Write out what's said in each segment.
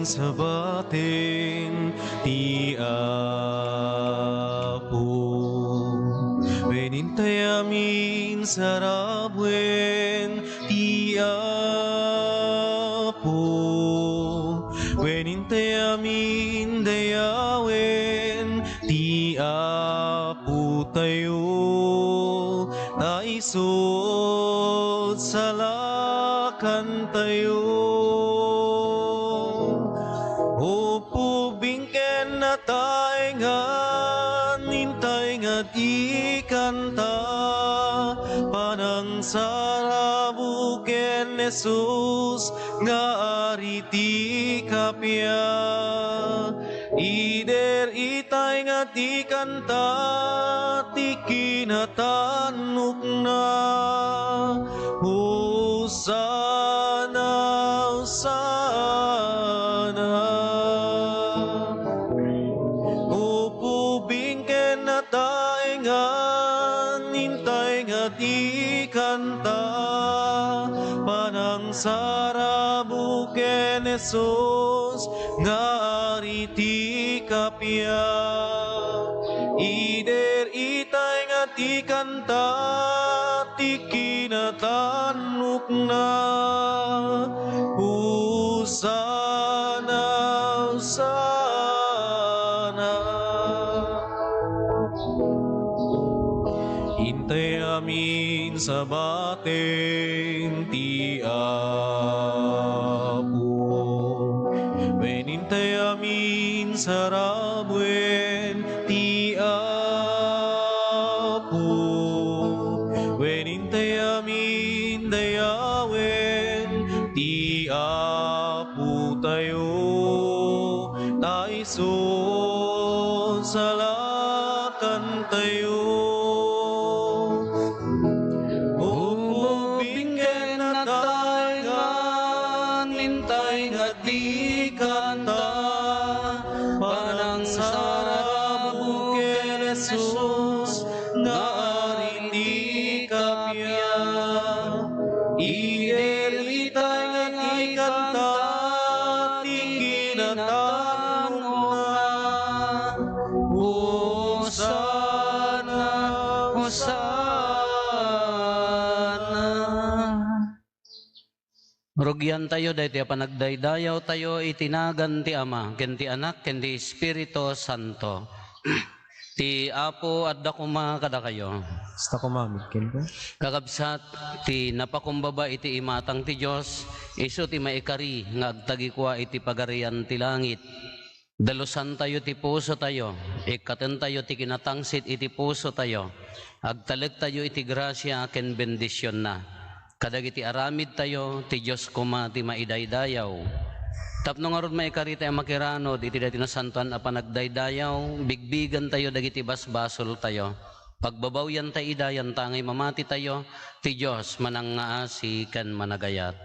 sa batin ti Apo. Wenintay amin sa rabwen ti Apo. Wenintay amin dayawen ti Apo tayo. Naisod salakan tayo. Opo bingken na taingan, nintay nga di kanta, panang sarabuken Jesus, nga ariti kapya. Ider itay nga di kanta, ti kinatanok na. Hosana, Hosana. Opo bingken na taingan, nintay nga di kanta, panang sarabuken Jesus, nga ariti kapya. Ider itay nga di kanta, ti kinatanok na. Hosana, Hosana. Hintay amin sa batin ti Apo. Wenintay amin sa rabwen ti Apo. Wenintay amin dayawen ti Apo tayo. Taisod salakan tayo. Opo bingken na taingan, nintay nga di kanta, panang sarabuken Jesus, nga ariti kapya. Ider itay nga di kanta, ti kinatanok na. Hosana, Hosana. Rugyan tayo dahiti panagdaydayaw tayo itinagan ti Ama, ken ti Anak, ken ti Espiritu Santo. Ti Apo adda kuma kada kayo. Basta kumamigkin ko. Kakabsat ti napakumbaba iti imatang ti Dios, isu ti maikari nga agtagi kwa iti pagarian ti langit. Dalusan tayo ti puso tayo, ikaten tayo ti kinatangsit iti puso tayo. Agtaleg tayo iti grasya ken bendisyon na. Kadagiti aramid tayo ti Dios kuma ti maidaydayaw. Tapno nga ron maikari tayo makiranod iti dati na santuan a panagdaydayaw, bigbigan tayo dagiti basbasol tayo. Pagbabawyan tayo idayan tangay mamati tayo, ti Diyos manang ngaasi ken managayat.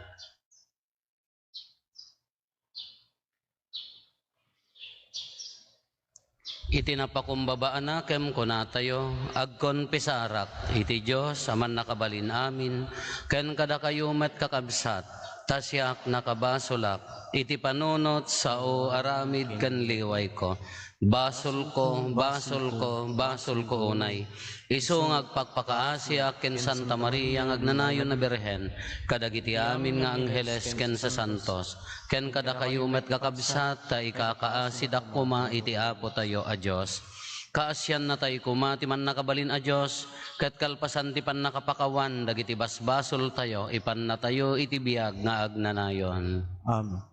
Iti napakumbabaan na kem kuna tayo, agkon pisarak, iti Diyos aman nakabalin amin, ken kada kayo met kakabsat, tasyak nakabasolak, iti panunot sao aramid ken liway ko. Basol ko, basol ko, basol ko unay. Isu ngagpakpakaasya ken Santa Maria ngagnanayon na Birhen, kadagiti amin nga angheles ken sa santos, ken kada kayo met kakabsat, ta ikakaasidak kuma iti Apo tayo a Diyos. Kaasyan na tayo kuma ti man nakabalin a Diyos, ket kalpasan ti pan nakapakawan, dagiti basbasol tayo, ipan na tayo iti biag nga agnanayon. Amen.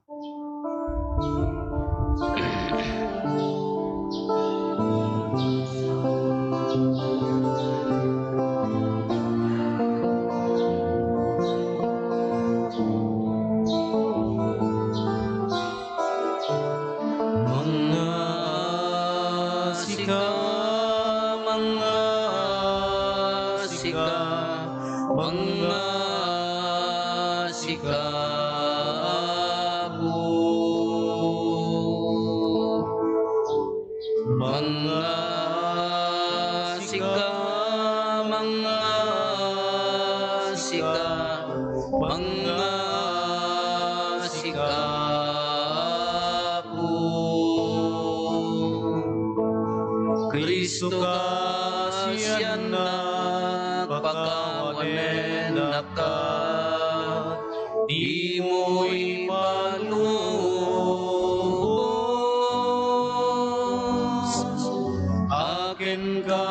Tuga siyan na pagkawanen naka, di mo'y palubos. Akin ka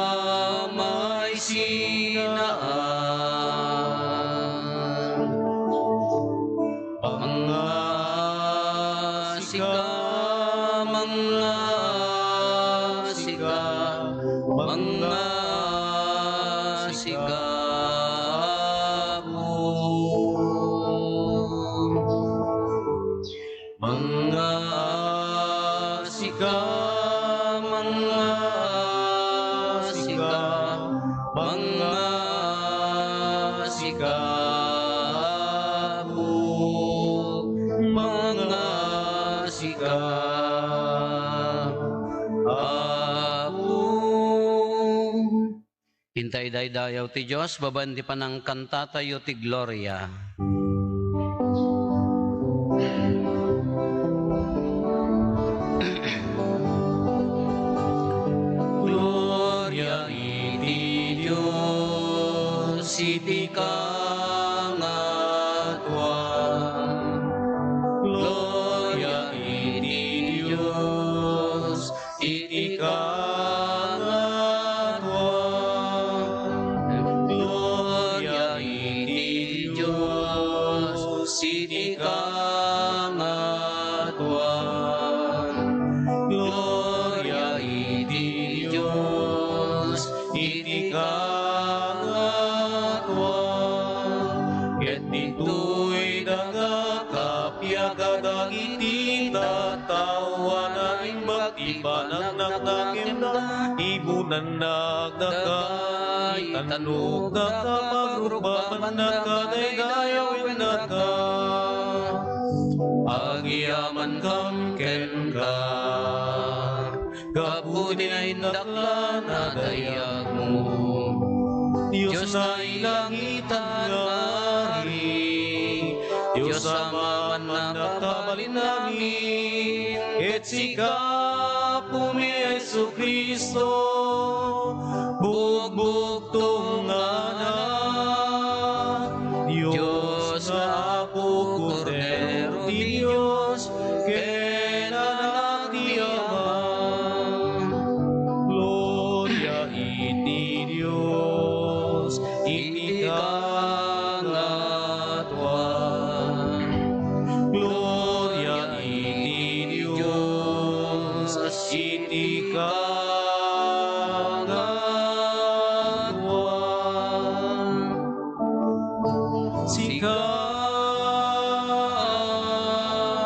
may sinaan, mga sika, mga sika, mga sika po. Mga sika, mga sika, mga sika po, mga sika po. Hintay daydayaw ti Diyos, babandi pa ng kantata yu ti Gloria. Gloria iti Diyos, iti kangatwa. Gloria iti Diyos, iti kangatwa. Gloria iti Diyos, iti kangatwa. Gloria iti Diyos, iti kangatwa. Ket dito'y dagakapyaga dagiti tatawan na imbak ibanagnak nakemda ibunan nagdaka itanug nakapagrubaman nakadaydayaw naka. Agyaman kam ken ka, kapudi na indakla na dayag mo. Diyos na ilangitan ngari, Diyos amaman na katabalin namin, et sika pumi Jesu Kristo, bugbog tunganan. Diyos na apo Kordero di Diyos, ken anak di Ama. Gloria iti Diyos, iti kangatwa. Gloria iti Diyos, iti kangatwa. Sika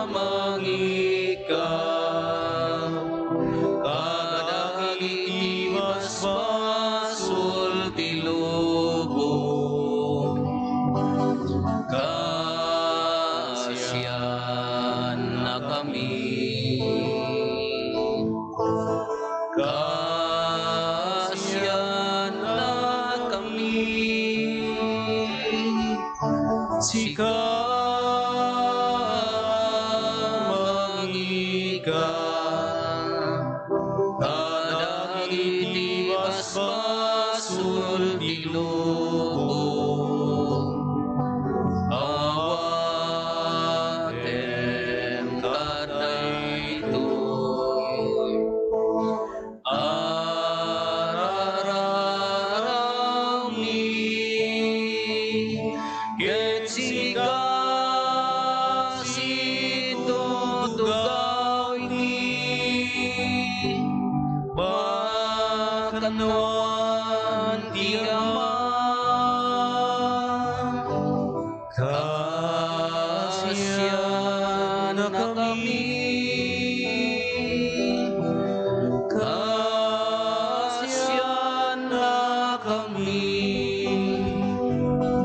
mangika, kadagiti basbasul ti lubong. Kasyan na kami, kasyan na kami. Sika mangika, kadagiti basbasul ti lubong. Awatem kadaytoy, arararami, ket sika situtugaw ini, makanuan ti Ama. Kasyan na kami, kasyan na kami.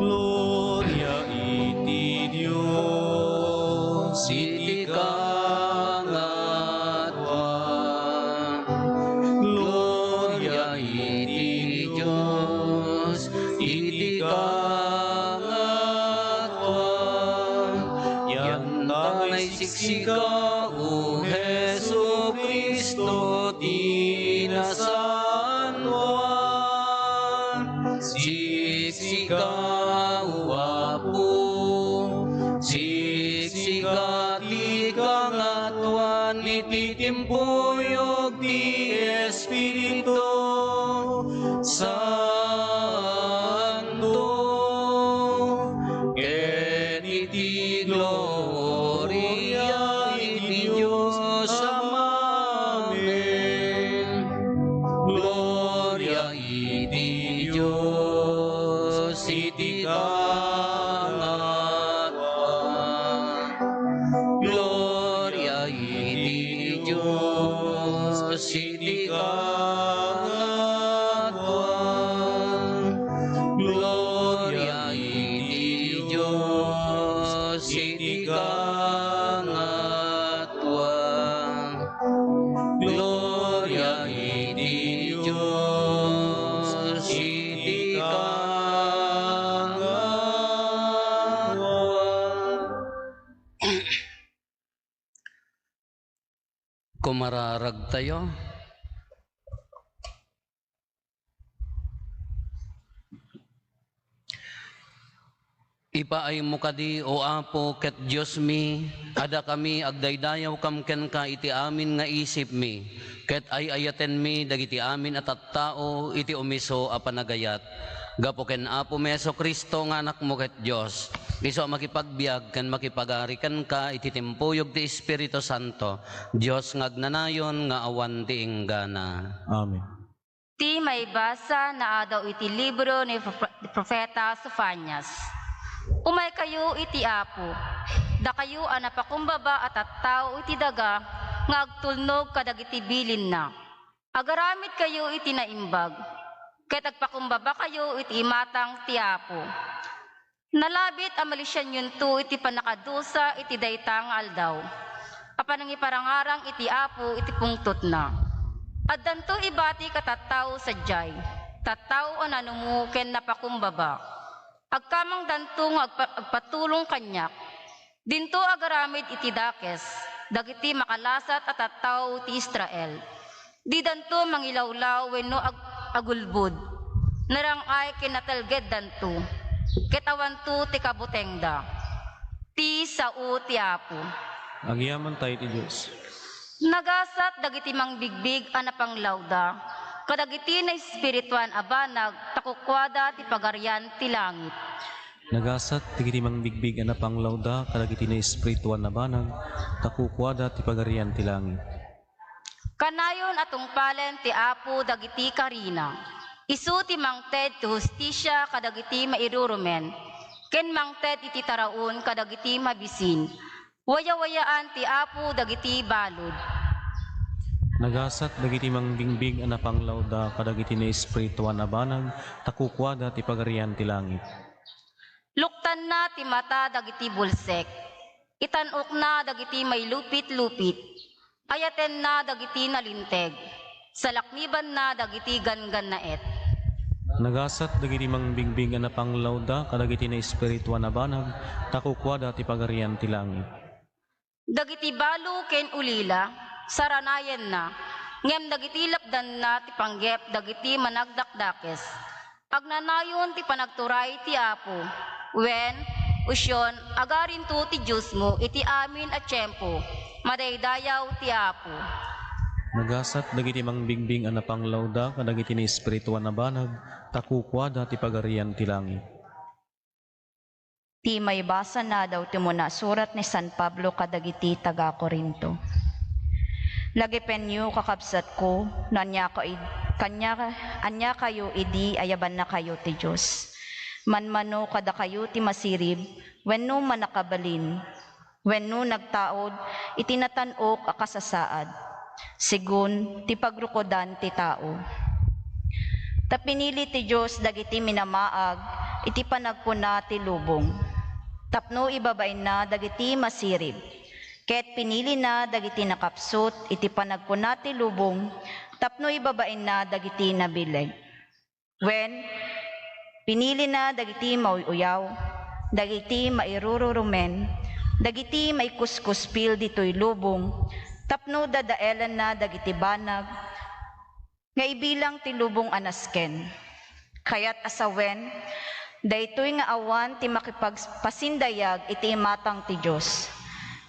Gloria iti Diyos, iti kangatwa. Gloria iti Diyos, iti kangatwa. Yan tanay siksika, O Jesu Kristo, tinasaan ititimpuyog ti Espiritu Santo, ket iti gloria iti Diyos Amen. Gloria iti Diyos iti kangatwa. Gloria iti Diyos iti kangatwa. Gloria iti Diyos iti kangatwa. Gloria iti Diyos iti kangatwa. Kumararag tayo. Ipaay mo kadi o Apo ket Diyos mi, ada kami agdaydayaw kam ken ka iti amin nga isip mi, ket ay ayaten mi dagiti amin at tao iti umiso a panagayat. Gapo ken Apo Meso Kristo nga anak mo ket Diyos, iso makipagbiag ken makipagari ken ka iti timpuyog ti Espiritu Santo, Diyos nga agnanayon nga awan ti inggana. Amen. Ti may basa na adaw iti libro ni Propeta Sofanias. Umay kayo iti Apo, da kayo anapakumbaba at tao iti daga, nga agtulnog kadagiti bilin na. Agaramid kayo iti naimbag, ket agpakumbaba kayo iti imatang ti Apo. Nalabit amalisyan yun to iti panakadusa iti daytang aldaw. Apanangiparangarang iti Apo iti pungtot na. At danto ibati katattao sadyay, tattao ananumu ken napakumbaba. Agkamang dantong agpatulong kanyak, dinto agaramid iti dakes, dagiti makalasat at tattao ti Israel. Di danto mangilawlaw wenno agulbud, narangay kinatalged danto, ketawanto ti kabutengda, ti sao ti Apo. Agyaman tayo ti Diyos. Nagasat dagiti mangbigbig anapanglawda, kadagiti na espirituan abanag, takukwada ti pagaryan ti langit. Nagasat tigiti mangbigbig na panglawda kadagiti na espirituan na banag, takukwada ti pagarian ti langit. Kanayon atong palen ti Apo dagiti karina. Isu ti mangted ti hustisya kadagiti mairurumen. Ken mangted iti taraon kadagiti mabisin. Waya-wayaan ti Apo dagiti balod. Nagasat dagiti mangbingbig na panglawda kadagiti na espirituan na banag, takukwada ti pagarian ti langit. Luktan na ti mata dagiti bulsek. Itanok na dagiti may lupit-lupit. Ayaten na dagiti nalinteg. Salakniban na dagiti gangan na et. Nagasat dagiti mangbingbig na panglawda kadagiti na espirituan na banag, takukwada ti pagarian ti langit. Dagiti balo ken ulila, saranayan na, ngem dagiti lapdan na ti panggep dagiti managdakdakes. Agnanayon ti panagturay ti Apo, wen, usyon, agarin to ti Diyos mo, iti amin at tiyempo, madaydayaw ti Apo. Nagasat dagiti mangbingbing na panglawda kadagiti na espirituan na banag, takukwada ti pagarian ti langit. Ti may basa na daw ti muna surat ni San Pablo kadagiti taga Corinto. Lagi penyo kakabsat ko, anya kayo idi ayaban na kayo ti Diyos. Manmano kada kayo ti masirib, wenno manakabalin, wenno nagtaod, itinatanok akasasaad. Sigun ti pagrukodan ti tao. Tapinili ti Diyos dagiti minamaag, iti panagpuna ti lubong. Tapno ibabain na dagiti masirib. Ket pinili na dagiti nakapsot, iti panagpuna ti lubong, tapno ibabain na dagiti nabileg. When pinili na dagiti mauuyaw, dagiti mairururumen, dagiti maikuskuspil dito'y lubong, tapno dadaelan na dagiti banag, nga ibilang ti lubong anasken. Kayat asawen, daytoy nga awan ti makipagpasindayag iti imatang ti Diyos.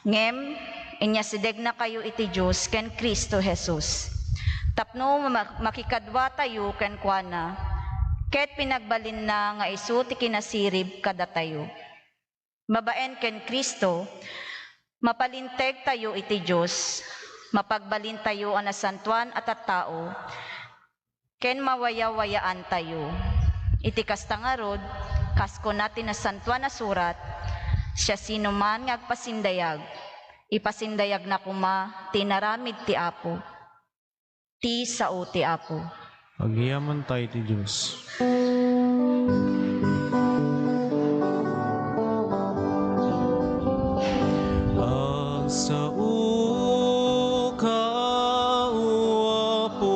Ngem, inya sideg na kayo iti Diyos ken Kristo Jesus. Tapno makikadwa tayo ken kuana, ket pinagbalin na nga isu ti kinasirib kada tayo. Mabaen ken Kristo, mapalinteg tayo iti Diyos, mapagbalin tayo ana santuan at tao, ken mawaya-wayaan tayo. Iti kastangarod, kasko natin na santuan na surat, siya sino man nga agpasindayag, ipasindayag na kuma, tinaramid ti Apo. Ti sao ti Apo. Paghiyaman tayo ti Diyos. Asao ka o Apo,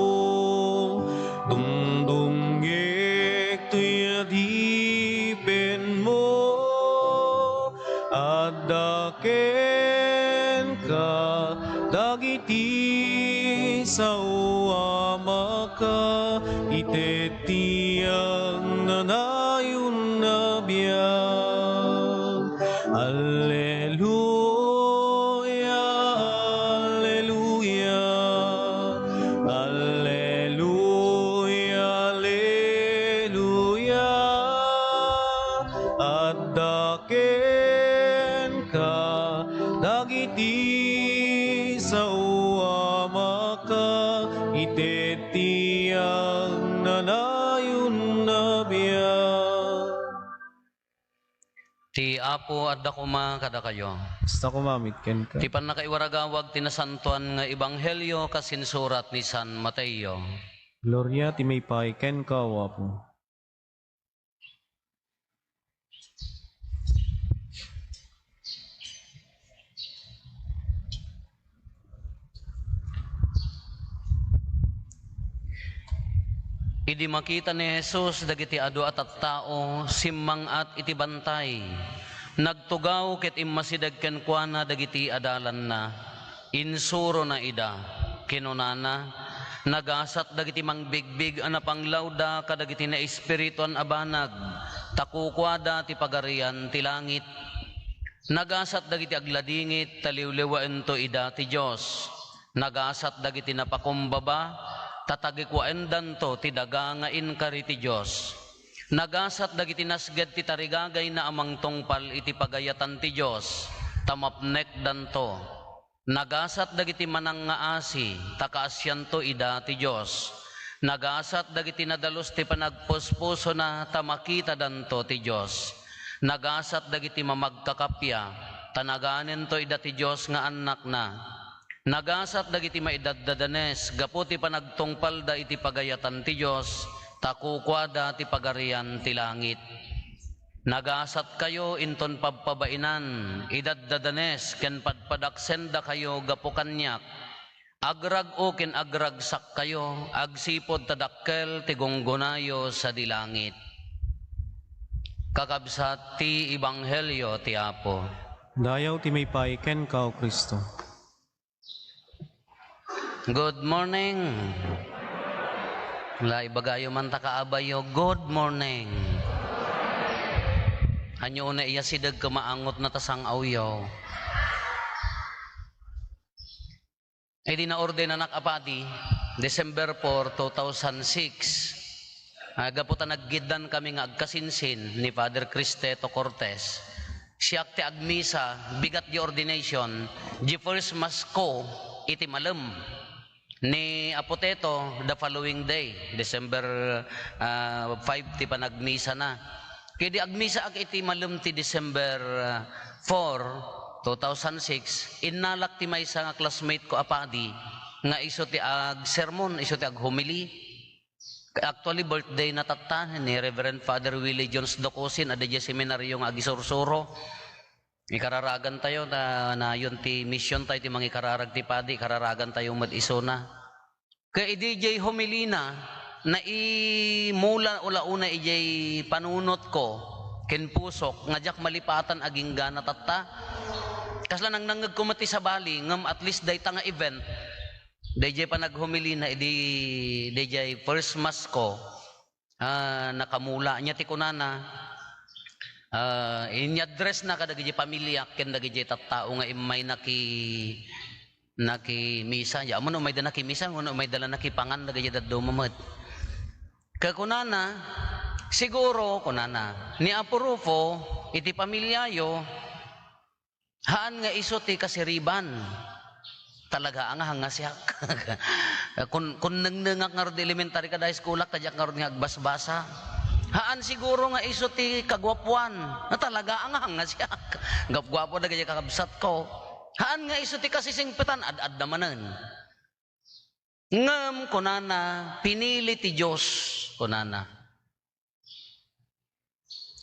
dungdunggek tuya dipen mo, at daken ka dagiti sao maka itetiyang nanayon na biyag. Alleluia, alleluia, alleluia, alleluia. At daken ka dagiti sao maka itetiyang nanayon na biyag. Ti Apo adda kuma kada kayo. Basta kumamit ken ka. Ti panakaiwaragawag tinasantuan nga ebanghelyo kasinsurat ni San Mateo. Gloria ti may pay ken ka o Apo. Idi makita ni Jesus dagiti adu at tao simmang at iti bantay. Nagtugaw ket immasidag ken kuana dagiti adalan na. Insuro na ida kinunana. Nagasat dagiti mangbigbig ana panglawda kadagiti na espirituan abanag. Takukwada ti pagarian ti langit. Nagasat dagiti agladingit taliwliwaen to ida ti Dios. Nagasat dagiti napakumbaba tatagikwaendan to ti daga nga inkari ti Diyos. Nagasat dagiti nasged ti tarigagay na amang tungpal iti pagayatan ti Diyos. Tamapnek dan to. Nagasat dagiti manang nga asi, takaasyan to ida ti Diyos. Nagasat dagiti nadalos ti panagpuspuso na tamakita dan to ti Diyos. Nagasat dagiti mamagkakapya, tanaganen to ida ti Diyos nga anak na. Nagasat dagiti maidaddadanes, gaputi panagtungpalda iti pagayatan ti Diyos, takukwada ti pagarian ti langit. Nagasat kayo inton pagpabainan, idaddadanes, ken padpadaksenda kayo gapukanyak. Agrag o ken agragsak kayo, agsipod tadakkel ti gunggunayo sa dilangit. Kakabsat ti ebanghelyo ti Apo. Dayaw ti may pay ken ka o Kristo. Good morning. Lai bagayo man ta kaabayo. Good morning. Anyo una iya sidag kamaangot na tasang awyaw. E di na orde na nakapati December 4, 2006. Gaputa naggidan kami nga agkasinsin ni Father Cristeto Cortez. Siya ti agmisa bigat di ordination di first masko iti malem ni Apoteto the following day, December 5 ti panagmisa na. Kaya di agmisa ak iti malum ti December 4, 2006, inalak ti maysa nga classmate ko apadi, nga iso ti ag sermon, iso ti ag homily. Actually, birthday na tata ni Reverend Father Willie Jones Docosin, adya seminaryo nga agisursuro. Ikararagan tayo na yun ti mission tayo ti mga ikararag ti padi, kararagan tayo mag-iso na. Kaya idijay homilina na mula ula-una ijay panunot ko, kinpusok, ngajak malipatan aging gana tata. Kasla nang nangag kumati sa bali, ngam at least day tanga event, dayjay pa naghumilina, dayjay first mass ko, nakamula niya ti kunana, inyadress na kadagiti pamilya ken dagiti tattao nga imay nakimisa. Ya mo no may dala nakimisa, mo may dala nakipangan na gayad dumamat. Kakunana, siguro kunana, ni Apo Rufo, iti pamilyayo, haan nga iso ti kasiriban. Talaga ang hanga siya. Kung nangnangak nga rin elementary ka dahil skulak, tadyak nga rin nga agbasbasa. Haan siguro nga iso ti kagwapuan. Na talaga ang hanga siya. Gapgwapo na ganyan kakabsat ko. Haan nga iso ti kasisingpitan, ad-ad namanan. Ngam, kunana, pinili ti Diyos, kunana.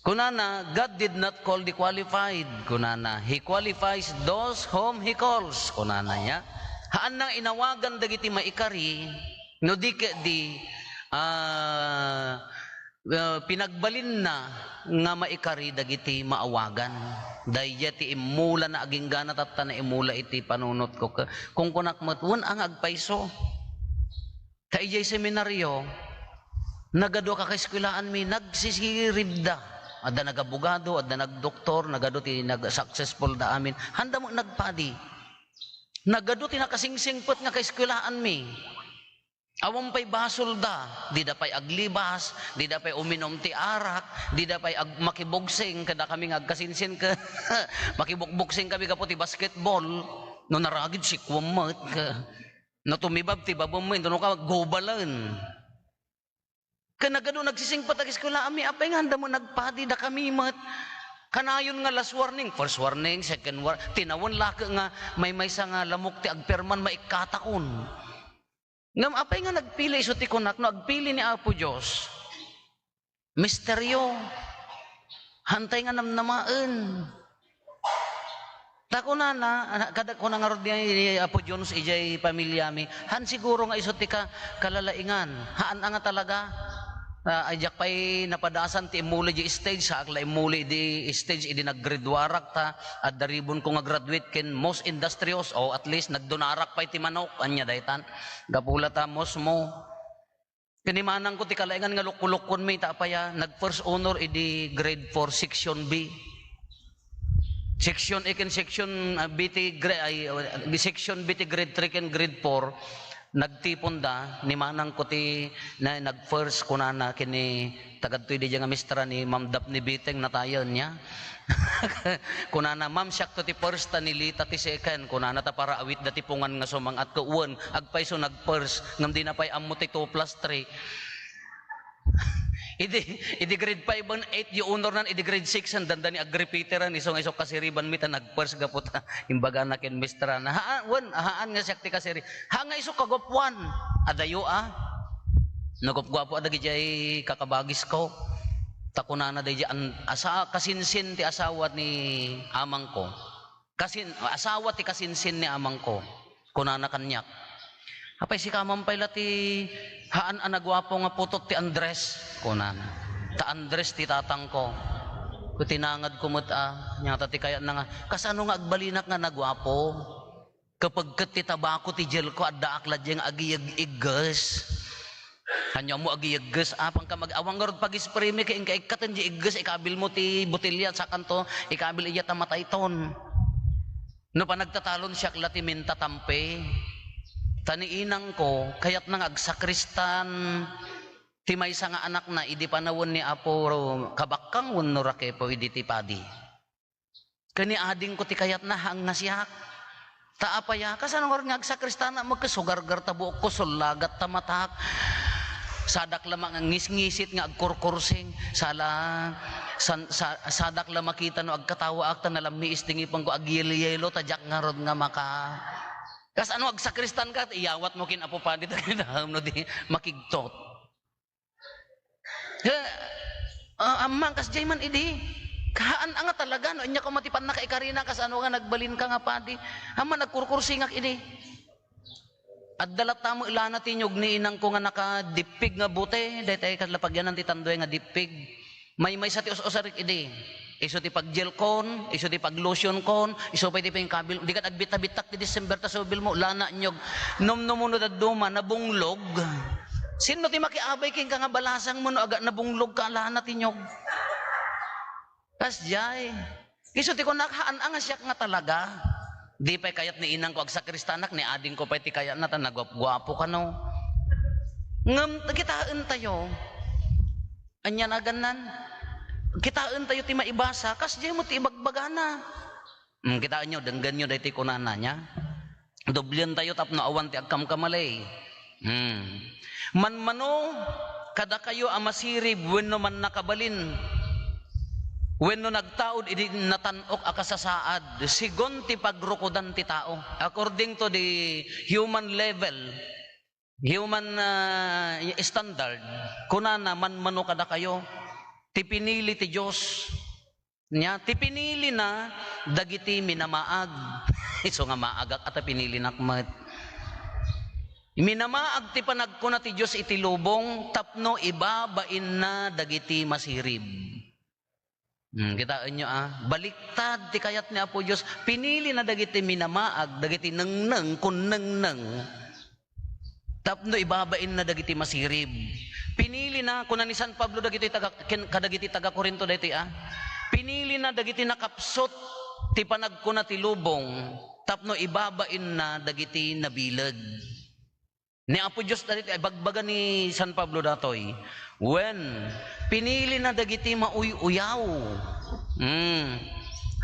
Kunana, God did not call the qualified, kunana. He qualifies those whom He calls, kunana niya. Haan nang inawagan dagiti maikari, no di pinagbalin na nga maikari dagiti maawagan. Dahil ti imula na aging gana tatta na imula iti panunot ko. Kung kunak matun ang agpaiso. Kaijay seminaryo, nagado ka kaeskwelaan mi, nagsisirib da. Adda nagabugado, adda nagdoktor, nagado ti nag-successful da amin. Handa mo nagpadi. Nagado ti nakasingsingpot nga kaeskwelaan mi. Awang pa'y basol da, di da pa'y aglibas, di da pa'y uminom ti arak, di da pa'y makibogsing, kada kami agkasinsin ka, makibukboksing kami kapo ti basketball, no naragid si kwamot ka, no tumibab ti babom mo, no ka gobalan. Kanagado nagsising patagis ko lang, ami apay nga, handa mo nagpadi da kami mat. Kanayon nga last warning, first warning, second warning, tinawon laka nga, may sa nga lamok ti agperman maikatakon. Ngam apay nga nagpili iso ti kunak, no agpili ni Apo Diyos. Misteryo. Hantay nga namnamaan. Tako na kada ko na nga rin ni Apo Diyos ijay pamilya mi, han siguro nga iso ti ka kalalaingan. Haan nga talaga. Ajak pa'y napadasan ti imuli di stage, sa akla imuli di stage, idi naggraduarak ta, at daribon ko nga graduate ken most industrious, o at least nagdonarak pa'y ti manok, anya daytan, gapula ta most mo. Kinimanang ko ti kalaingan nga lukulukon mi, tapaya, nag first honor idi grade 4 section B. Section A ken section B ti section B ti grade 3 ken grade 4, nagtipon da ni manang ko ti na nag-first kunana kini tagadtoy di nga mistra ni Ma'am Daphne Biteng na tayo niya. Kunana ma'am siya to ti first ta nilita ti second kunana ta para awit dati pungan nga sumang at kuwan agpay so nag-first ngam di na pay ammo ti 2 plus 3. Idi grade 5 ban 8 yung honor nan idi grade 6 ang danda ni ag-repeateran isong isok kasiriban mi ta nag-first gapot imbaga na ken mistra na haan nga siya ti kasiri ha nga isok kagopwan adayo nagopgwapo adagi jay kakabagis ko takunana day an asa kasinsin ti asawa ni amang ko asawa ti kasinsin ni amang ko kunana kanyak apay si kamang payla ti haan anagwapo nga putot ti Andres kunana ta Andres ti tatang ko kutinangad kumot nyata ti kaya na nga kasano nga agbalinak nga nagwapo kapag ket ti tabako ti gel ko adda aklad yang agiyag igges kanya mo agiyagges apang ka mag-awang garod pag-spray mi kay ikatan di igges ikabil mo ti botelya sa kanto ikabil iya ta matayton no pa nagtatalon siya klati minta tampe taniinang ko kayat nang agsakristan ti maysa nga anak na idi panawon ni Apo kabakkang wenno rakepo idi ti padi kani ading ko ti kayat na hang nasiyak taapaya kasano nga agsakristan na magkasugargar ta buok ko sulagat ta matak sadak lamang ang ngis-ngisit nga agkurkursing sadak lamang makita no agkatawa akta na lamiis tingipang ko agyelo tadyak nga rod nga maka kas ano agsakristan ka iyawat mo kin Apo Padi tayo no di makigtot amang kas jayman idi kaan nga talaga no inya ko matipan na kay Karina kas ano nga nagbalin ka nga Padi haman nagkurkursingak idi at dalat tamo ilana tinyog ni inang ko nga nakadipig nga bute daytay kalapagyanan ti tandoy nga dipig may sa ti usarik idi iso ti paggel kon, iso ti paglotion kon, iso pa ti pangkabil. Di ka nagbita-bitak ti December ta sobil mo, lana nyog. Nom-nomuno da duma, nabunglog. Sino ti makiabay king ka nga balasang mo, no, aga nabunglog ka, lana ti nyog. Kasjay. Iso ti ko nakahaan nga siya nga talaga. Di pa kayat ni inang ko ag sakristanak ni ading ko pa ti kayat na ta nagwapo ka no. Ngam kitaan tayo. Anya na ganan. Kitaan tayo ti maibasa kas di mo ti ibagbagana. Kitaan nyo denggan nyo dahiti kunana nya. Doblian tayo tapno awan ti agkam kamalay. Manmano kada kayo amasirib wenno man nakabalin. Wenno nagtaod idi natanok akasasaad sigon ti pagrukodan ti tao according to the human level, human standard. Kunana manmano kada kayo ti pinili ti Dios nya ti pinili na dagiti minamaag. Iso nga maagak at pinili nakmat. Minamaag ti panagkuna ti Dios iti lubong tapno ibabain na dagiti masirib. Kitaan nyo baliktad ti kayat ni Apo Diyos, pinili na dagiti minamaag, dagiti nengneng kun nengneng, tapno ibabain na dagiti masirib. Pinili na, kuna ni San Pablo dagiti kadagiti taga Korinto dagiti pinili na dagiti nakapsot ti panagkuna ti lubong, tapno ibabain na dagiti nabilag. Ni Apo Diyos dagiti bagbaga ni San Pablo datoy. When pinili na dagiti mauy-uyaw.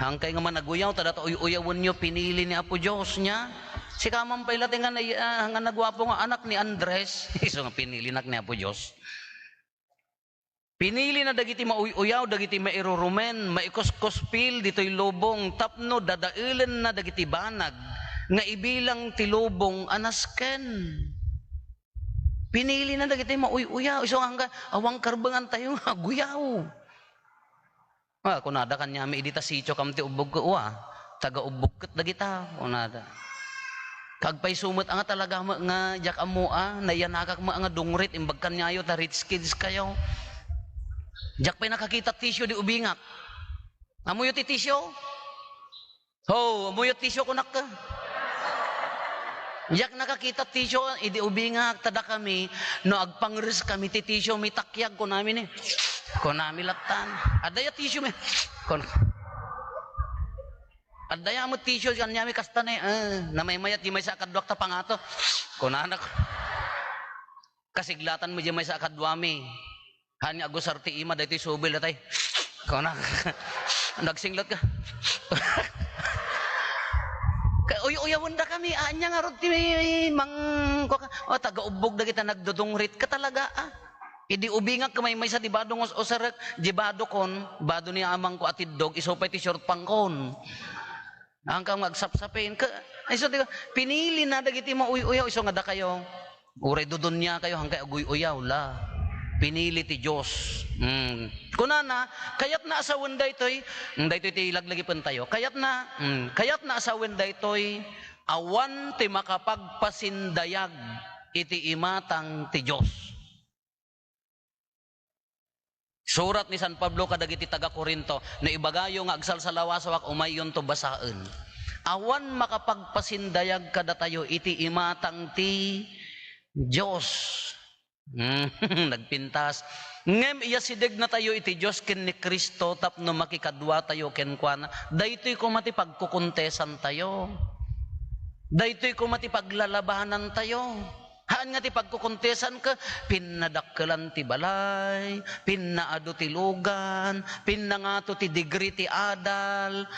Hangkay nga man naguyaw tada uy-uyawon nyo pinili ni Apo Diyos nya. Si kamang pailate nga nagwapo nga anak ni Andres. Iso nga pinili nak ni Apo Diyos. Pinili na dagiti mauy-uyaw, dagiti mairurumen, maikoskospil dito'y lubong, tapno dadailen na dagiti banag, nga ibilang ti lubong anasken. Pinili na dagiti mauy-uyaw. Iso hanggang awang karbangan tayo nga guyaw. Kunada kanya may idita sityo kam ti ubog ko taga ubog ket dagita kunada. Kagpay sumot nga talaga nga jak amoa nayanakak nga dungrit imbag kanyayo ta rich kids kayo. Jak pay nakakita tisyo di ubingak. Amuyo ti tisyo? Ho, amuyo tisyo kunak ka. Jak nakakita tisyo, idi ubingak tada kami, no agpangres kami ti tisyo, may takyag ko namin ko namin latan. Adaya tisyo may, adaya mo tisyo, kanya may kasta na may mayat, di may sa akadwak ta pangato. Kunanak, kasiglatan mo di may sa akadwami. Hanya agusar ti ima, dahito subil datay. Kunak, nagsinglat ka. Uy-uyawon da kami, anya nga rod ti taga-ubog da kita nagdudungrit ka talaga Idi ubingak kamay may sa dibadong osarek, dibado kon, bado ni amang ko atidog, isopay ti short pangkon. Hanggang magsapsapin ka, iso di pinili na dagiti mo uy-uyaw, iso nga da kayo, uray dudun niya kayo, hanggang aguy-uyaw la. Pinili ti Diyos. Kunana, kayat na asawan daytoy, daytoy ti laglagi tayo. Kayat na asawan daytoy, awan ti makapagpasindayag iti imatang ti Diyos. Surat ni San Pablo kadagiti taga Korinto, na ibagayo nga agsalsalawasawak umayon to basaan. Awan makapagpasindayag kada tayo iti imatang ti Diyos. Nagpintas ngem iya sideg na tayo iti Diyos ken ni Kristo tapno makikadwa tayo ken kuana daytoy ko mati pagkukontesan tayo, daytoy ko mati paglalabanan tayo. Haan nga ti pagkukontesan ka, pinnadakkelan ti balay, pinnaado ti lugan, pinnangato ti degree ti adal.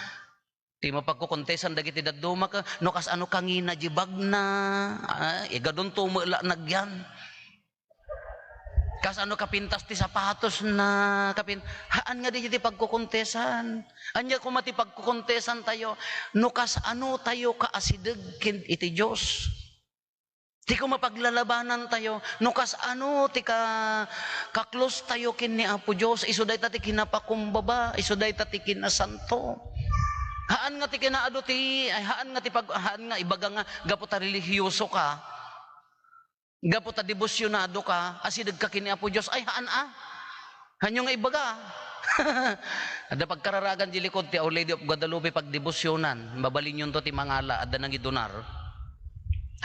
Ti mapagkukontesan dagiti dadduma ka, no kas ano kangina jibag na, igadon tumula nagyan. Kas ano kapintas ti sapatos na haan nga di pagkukontesan. Anya kung mati pagkukontesan tayo, no kas ano tayo kaasideg ken iti Diyos. Ti ko mapaglalabanan tayo, no kas ano ti kaklos tayo ken ni Apo Diyos, isuday ta ti kinapakumbaba, isuday ta ti kinasanto. Haan nga ti kinaado ti, haan nga ibaga nga gapo ta relihiyoso ka, gapo ta devosyonado ka, asideg ka kini Apo Diyos, ay haan hanyo nga ibaga. Ada pagkararagan di likod ti Our Lady of Guadalupe pag debosyonan, babalin yun to ti mangala, ada nang idonar.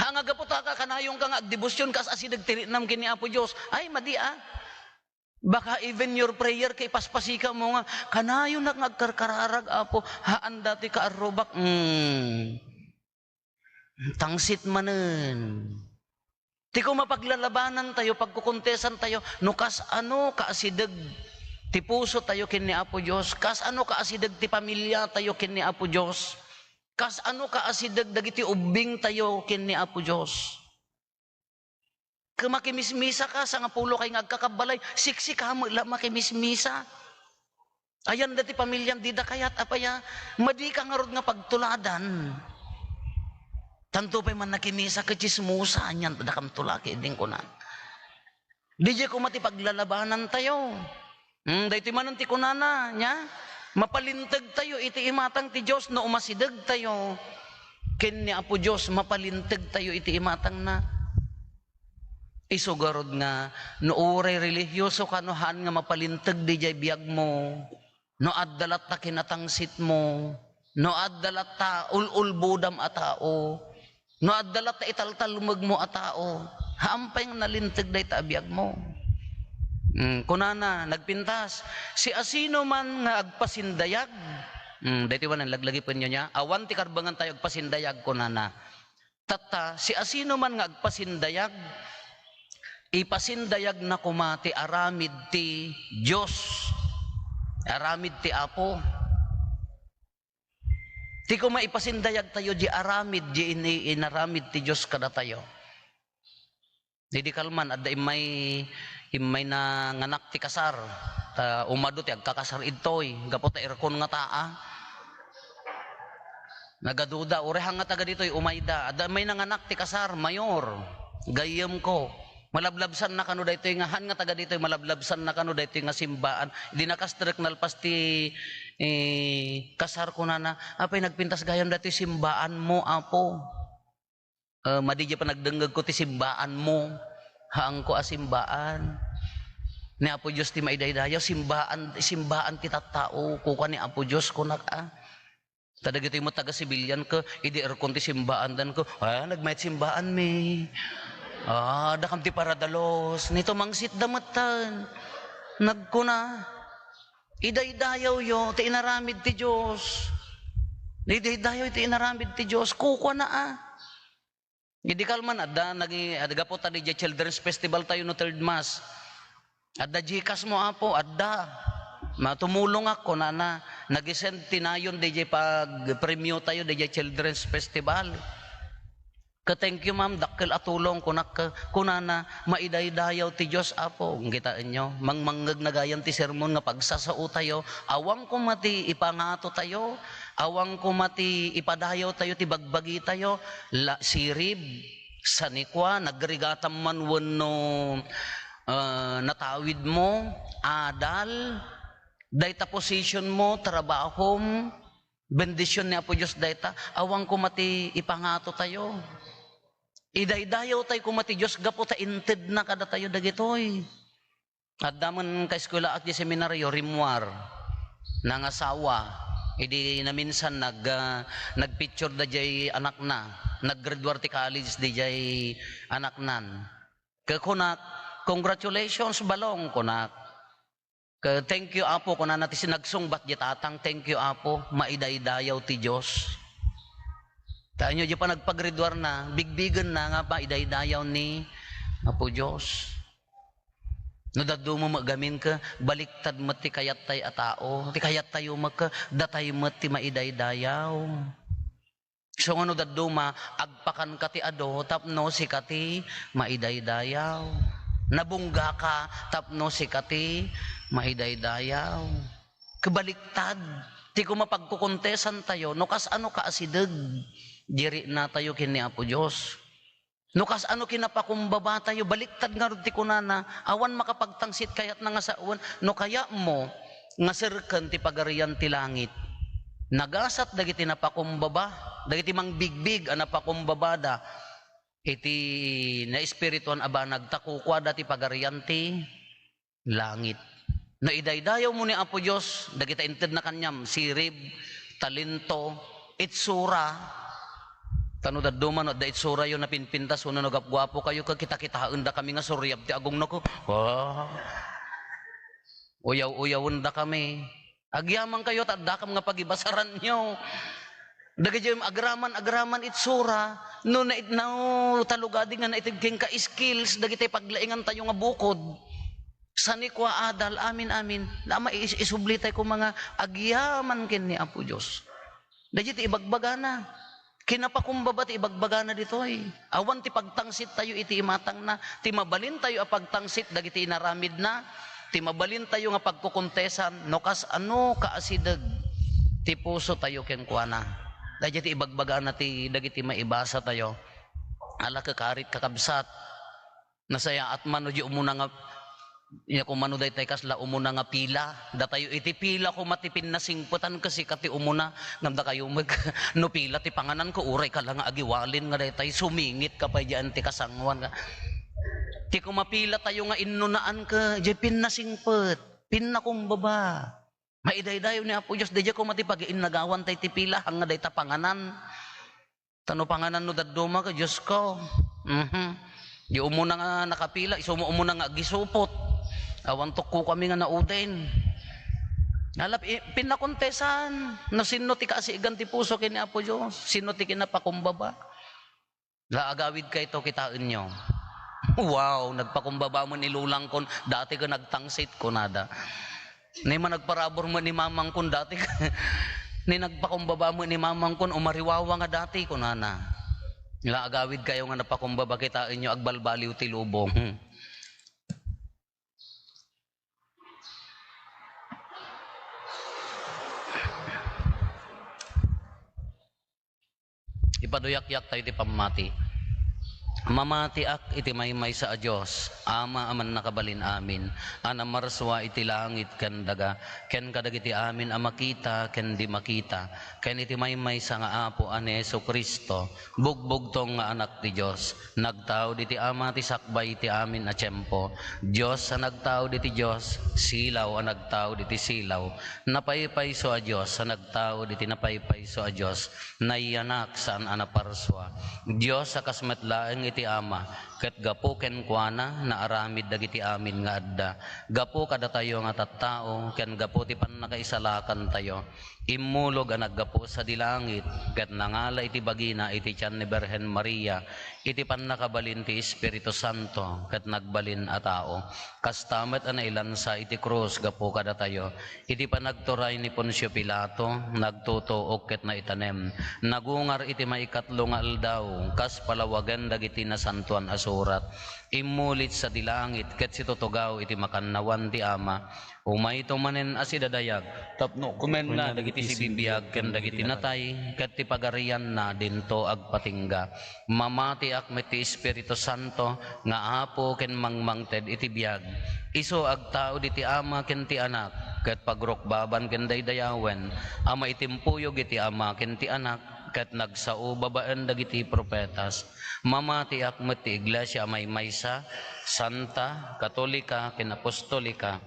Hanga gapo ta ka kanayong ka nga debosyon kas asideg tirinam kini Apo Diyos, ay madi baka even your prayer kay paspasika mo nga kanayon na ngagkarkararag Apo, haan dati ka arubak. Tangsit manen. Ti ko mapaglalabanan tayo, pagkukontesan tayo, no kas ano kaasidag ti puso tayo kin ni Apo Diyos, kas ano kaasidag ti pamilya tayo kin ni Apo Diyos, kas ano kaasidag dagiti ubing tayo kin ni Apo Diyos. Makimismisa ka sa nga pulo kay ngagkakabalay, siksi ka mo makimismisa. Ayan dati pamilyang di da kayat apaya, madi ka nga rod nga pagtuladan. Tanto pa man nakimisa ka chismusa, anyan tadakam tulaki din ko na. Di ko mati paglalabanan tayo. Dahiti manon ti kunana, nya? Mapalintag tayo, iti imatang ti Diyos na umasidag tayo. Ken ni Apo Diyos, mapalintag tayo, iti imatang na. Isugarod nga, no uray religyoso kanuhan nga mapalintag di jay biyag mo. No addalat ta kinatangsit mo. No addalat ta ululbudam a tao. No addalat ta italtalumag mo a tao. Haampay nga nalintag day ta abiyag mo. Kunana, nagpintas. Si asino man nga agpasindayag. Dahiti wanan, laglagi pa niya. Awan ti karbangan tayo agpasindayag, kunana. Tata, si asino man nga agpasindayag, ipasindayag na kumati aramid ti Diyos. Aramid ti Apo. Ti ko maipasindayag tayo di aramid, di inaramid ti Diyos kada tayo. Di kalman, at imay na nganak ti kasar. Umado ti agkakasar itoy. Gapot ta irkon nga taa. Nagaduda, urehang nga taga ditoy umayda. At may nanganak ti kasar, mayor. Gayem ko. Malablabsan na kano daytoy nga han nga taga ditoy malablabsan na kano daytoy nga simbaan. Di nakastrek nalpas ti kasar ko na apay nagpintas gayam daytoy simbaan mo Apo. Madidya pa nagdenggag ko ti simbaan mo. Haang ko a simbaan. Ni Apo Diyos ti maidaydayaw simbaan ti tattao kuka ni Apo Diyos kunak a. Tadagitoy mo taga sibilyan ko idi erkon ti simbaan dan ko. Nagmayat simbaan me. Dakam ti paradalos. Nito mangsit damatan. Nagkuna. Idaydayaw yo. Ti inaramid ti Diyos. Idaydayaw ti inaramid ti Diyos. Kukwa na Hindi kalman. Adda po tadi di Children's Festival tayo no third mass. Adda jikas mo Apo. Adda. Matumulong ako na nagisend tinayon di pag-premyo tayo di Children's Festival. Thank you ma'am, dakkel atulong kunana maidaydayaw ti Diyos Apo. Ngitaan nyo, mangmanggag nagayan ti sermon nga pagsasao tayo, awang kumati ipangato tayo, awang kumati ipadayaw tayo, ti bagbagi tayo, sirib, sanikwa, nagrigatam man wano natawid mo, adal, dayta position mo, trabahom, bendisyon ni Apo Diyos dayta, awang kumati ipangato tayo. Idaydayaw tayo kumati Diyos, gapo ta inted na kada tayo dagitoy. At daman ka eskwela at di seminaryo, rimwar, nangasawa, idi na minsan nagpicture da jay anak na, naggraduate ti college di jay anak nan. Kunak, congratulations balong kunak. Thank you Apo, kuna natin sinagsungbat di tatang, thank you Apo, maidaydayaw ti Diyos. Tayo nyo di pa nagpagridwar na, bigbigan na nga pa, idaydayaw ni Apo Diyos. No dado mo magamin ka, baliktad mo ti kayat tay a tao, ti kayat tayo maka, datay mo ti maidaydayaw. So ano dado agpakan ka ti ado, tapno si kati maidaydayaw. Nabungga ka, tapno si kati maidaydayaw. Kabaliktad, ti ko mapagkukontesan tayo, no kas ano ka asidag, diri na tayo kini Apo Diyos. No kas ano kinapakumbaba tayo, baliktad nga rin ti kunana, awan makapagtangsit kayat na nga sa awan, no kaya mo, nga sirken ti pagarian ti langit. Nagasat dagiti napakumbaba, dagiti mang bigbig ang napakumbabada, iti na espirituan aba nagtakukwa dati pagarian ti langit. No idaydayaw mo ni Apo Diyos, dagita inted na kanyam, sirib, talento, itsura, tano da duman da itsura yun na pinpintas uno nagapgwapo kayo kita-kitaan da kami nga suryab ti agong nako. Uyaw-uyawon da kami. Agyaman kayo tadakam nga pagibasaran nyo. Dagiti agraman itsura, no talugadi nga naitigking ka skills, dagiti paglaingan tayo nga bukod. Sanikwa adal, amin, lama isublitay ko mga agyaman kin ni Apo Diyos. Dagiti ibagbagana. Kinapakumbaba ti ibagbagana ditoy. Awan ti pagtangsit tayo iti imatang na. Ti mabalin tayo a pagtangsit dagiti inaramid na. Ti mabalin tayo nga pagkukontesan. No kas ano kaasidag. Ti puso tayo kenkwana. Dagiti ibagbagana ti dagiti maibasa tayo. Ala kakarit kakabsat. Nasaya at mano di umuna nga kung mano day tay kasla umuna nga pila. Da tayo iti pila ko matipin na singputan kasi kati umuna ngamda kayo mag no pila ti panganan ko uray ka lang nga agiwalin nga day tayo sumingit ka pa diyan ti kasangwan nga. Ti kumapila tayo nga innunaan ka di pin na singput pin na kumbaba. Maidaydayo ni Apo Diyos di ko matipagiin nagawan tay ti pila hanga day ta panganan. Tano panganan no dadduma ka Diyos ko. Di umuna nga nakapila isumo umuna nga gisupot. Awan ko kami nga nauden. Nalap pinakontesan no sino ti kaasigan ti puso kini Apo Dios, sino ti kinapakumbaba. Laagawid kay to kitain nyo. Wow, nagpakumbaba mo ni lulang kon dati ka nagtangsit ko nada. Ni man nagparabor mo ni mamang kon dati ka ni nagpakumbaba mo ni mamang kon umariwawa nga dati ko nana. Laagawid kayo nga napakumbaba kitain nyo agbalbaliw ti lubong. Ipaduyak-yak tayo ti pamati. Mamati ak iti maymay sa Diyos, ama aman nakabalin amin, anamarswa iti langit ken daga, ken kadagiti amin a makita ken di makita, ken iti maymay sa nga Apo ani Hesu Kristo, bugbugtong nga anak ti Diyos, nagtao diti ama ti sakbay ti amin a tiempo, Diyos sa nagtao diti Diyos, silaw a nagtao diti silaw, napaypayso a Diyos sa nagtao diti napaypayso a Diyos, naiyanak saan anaparswa, Diyos sa kasmetlaeng iti ama, ket gapo ken kuana na aramid dagiti amin nga adda. Gapo kada tayo nga tattao, ken gapo ti pannakaisalakan tayo. Immulog ang naggapo sa dilangit, ket nangala iti bagina iti tiyan ni Birhen Maria, iti pannakabalin ti Espiritu Santo, ket nagbalin a tao. Kastamet a nailansa iti krus gapo kada tayo. Iti panagturay ni Poncio Pilato, nagtutuok ket naitanem. Nagungar iti maikatlo nga aldaw, kas palawagan dagiti na santuan asurat. Immulit sa dilangit, ket situtugaw iti makannawan ti ama. Umay tumanen asidadayag, tapno kumen na dagiti sibibiyag ken dagiti natay, ket ti pagarian na dinto agpatingga. Mamati ak met ti Espiritu Santo, nga apo ken mangmangted iti biyag. Isu agtao diti ama ken ti anak, ket pagrukbaban ken daydayawen, ama itimpuyog iti ama ken ti anak, ket nagsao babaen dagiti propetas. Mamati ak met ti iglesia maysa, santa, katolika, ken apostolika.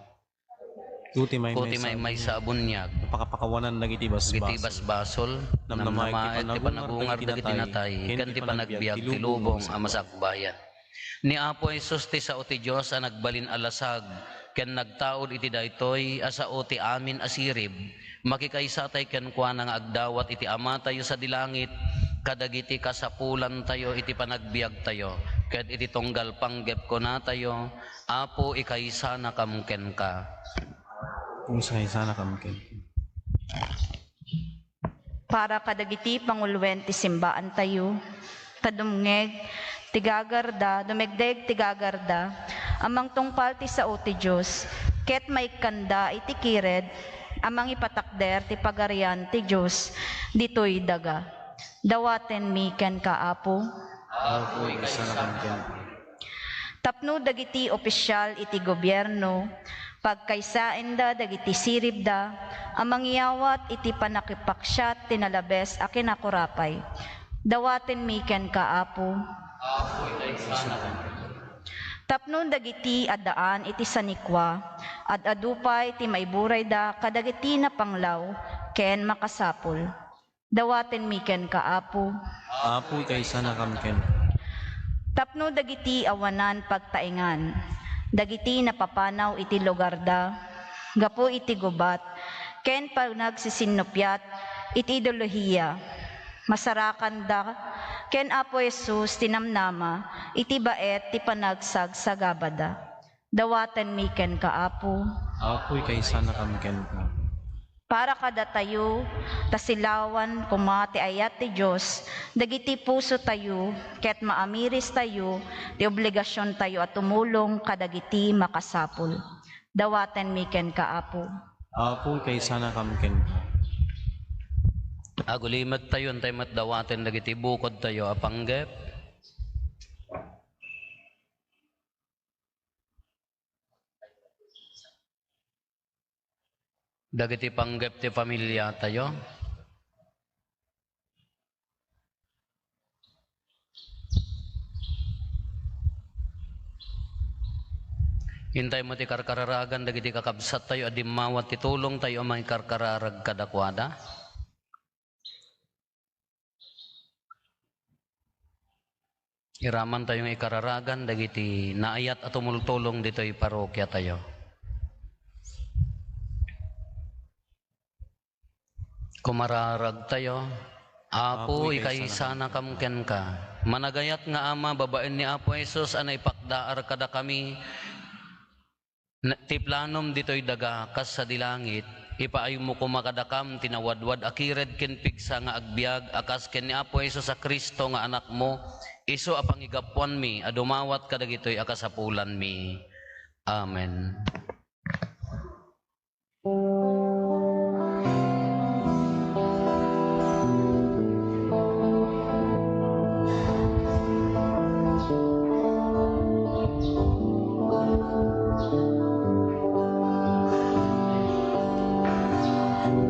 Kuti may sa abunyag. Napakapakawanan dagiti Giti basbasol, namnamaet ti panagungar dagiti natay, ken ti panagbiag ti lubong a masakbayan. Ni Apo Jesus ti sao ti Dios a nagbalin alasag, ken nagtaod iti daytoy asao ti amin asirib, makikaysa tay ken kuana nga agdawat iti ama tayo sa dilangit, kadagiti kasapulan tayo iti panagbiag tayo, ket iti tunggal panggep ko na tayo, Apo ikaysa na kamken ka. Kung sana kamken. Para kadagiti pangulwen ti simbaan tayo, kadumngeg, tigagarda, dumegdeg tigagarda, amang tungpal ti sao ti Diyos, ket may kanda iti kired, amang ipatakder ti pagarian ti Diyos, ditoy daga. Dawaten mi ken kaapo. Apo ikaysa na kamken. Tapno dagiti opisyal iti gobyerno, pagkaysain da dagiti sirib da, amang iyawat iti panakipaksyat tinalabes a kinakurapay. Dawaten mi ken kaapo. Tapno dagiti addaan iti sanikwa, adupay ti maiburay da kadagiti na panglaw, ken makasapol. Dawaten mi ken kaapo. Apo ikaysa na kamken. Tapno dagiti awanan pagtaingan, dagiti napapanaw iti lugar da, gapo iti gubat, ken pag nagsisinupyat iti ideolohiya, Masarakan da, ken Apo Jesus tinamnama, iti baet ti panagsag sa gabada. Dawaten mi ken ka Apo. Apoy kay sana kamken ka. Para kada tayo, tasilawan kumati ayat ti Diyos, dagiti puso tayo, ket maamiris tayo, ti obligasyon tayo at tumulong kadagiti makasapul. Dawaten mi ken ka Apo. Apoy kay sana kamken ka. Agulimat tayo, antay matdawaten dagiti bukod tayo, apanggep. Dagiti panggep ti pamilya tayo. Hintay mo ti karkararagan, dagiti kakabsat tayo, adimawat ti tulong tayo, may karkararag kadakwada. Iraman tayong ikararagan, dagiti naayat at tumultulong dito'y parokya tayo. Kumararag tayo, Apo, ikay sana kamken ka. Managayat nga Ama, babaen ni Apo Jesus, anay pakdaar kada kami, ti planom dito'y daga, kas sa dilangit, ipaayo mo kumakadakam, tinawadwad, akired ken pigsa nga agbyag, akas ken ni Apo Jesus sa Kristo nga anak mo, iso apangigapuan mi, adumawat kadagitoy akasapulan mi. Amen.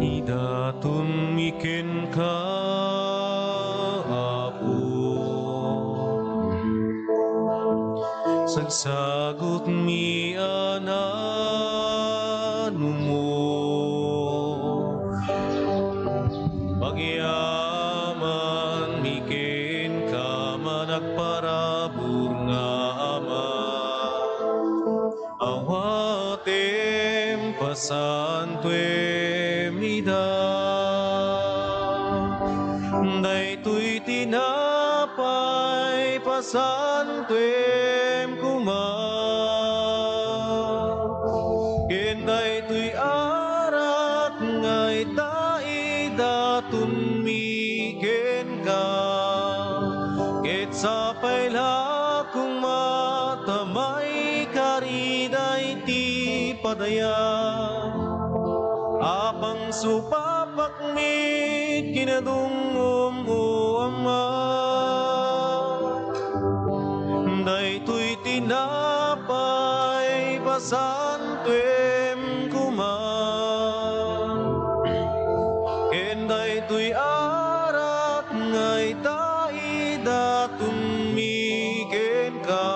Idatun miken ka, Apo, sagsagot mi anano mo, pagyaman miken ka managparabur nga Ama, awatem pasantuem ida, daytoy tinapay pasantuem kuma, ken daytoy arat ngay daidatun mi ken ka, ket sapay lakong matamay kariday ti padaya, apang supapak mi kinadungom o Ama, daytoy tinapay pasantuem kuma, ken daytoy arat ngay daidatun mi ken ka,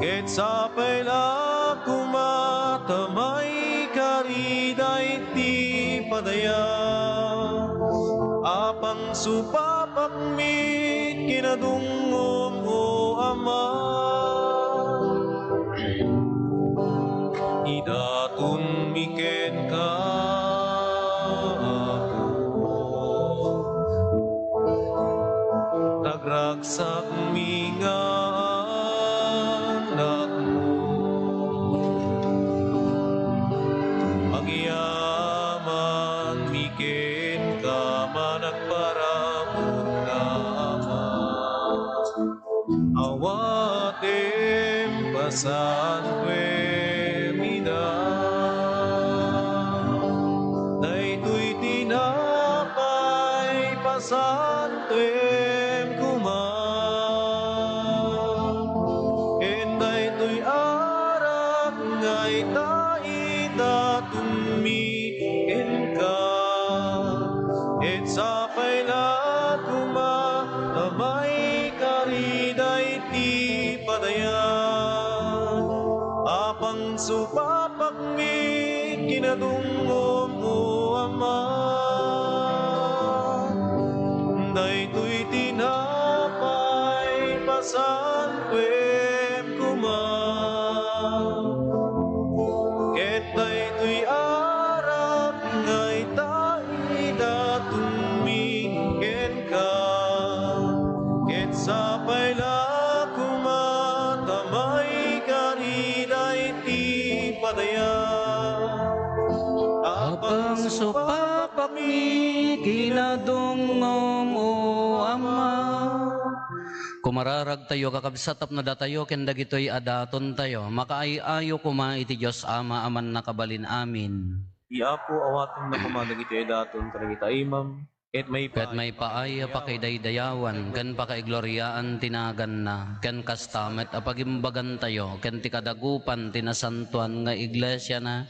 ket sapay laku matamay kariday ti padaya, apang supapak mi kinadungom o Ama, idatun mi ken ka, tagragsak mi nga anak mo, pagyaman mi ken ka managparabot nga Ama, awatem pasantuem ida, daytoy tinapay pasantuem kuma, ken daytoy arak ngay daidatun mi ken ka, ket sapay laku matamay kariday ti padaya, apang supapak mi kinadungom o Ama, daytoy tinapay pasantuem kuma, ket daytoy arak ngay daidatun mi kami kinadungom o Ama. Kumararag tayo kakabsatap na datayo ken dagitoy adaton tayo makaayo kuma iti Dios Ama aman nakabalin amin. Iapo awaten na kumadag iti daton kadagita imam. Ket May paaya pa kay daydayawan, ken pa kay gloryaan tinagan na, ken kastamet apagimbagan tayo, ken ti kadagupan tinasantuan nga iglesia na.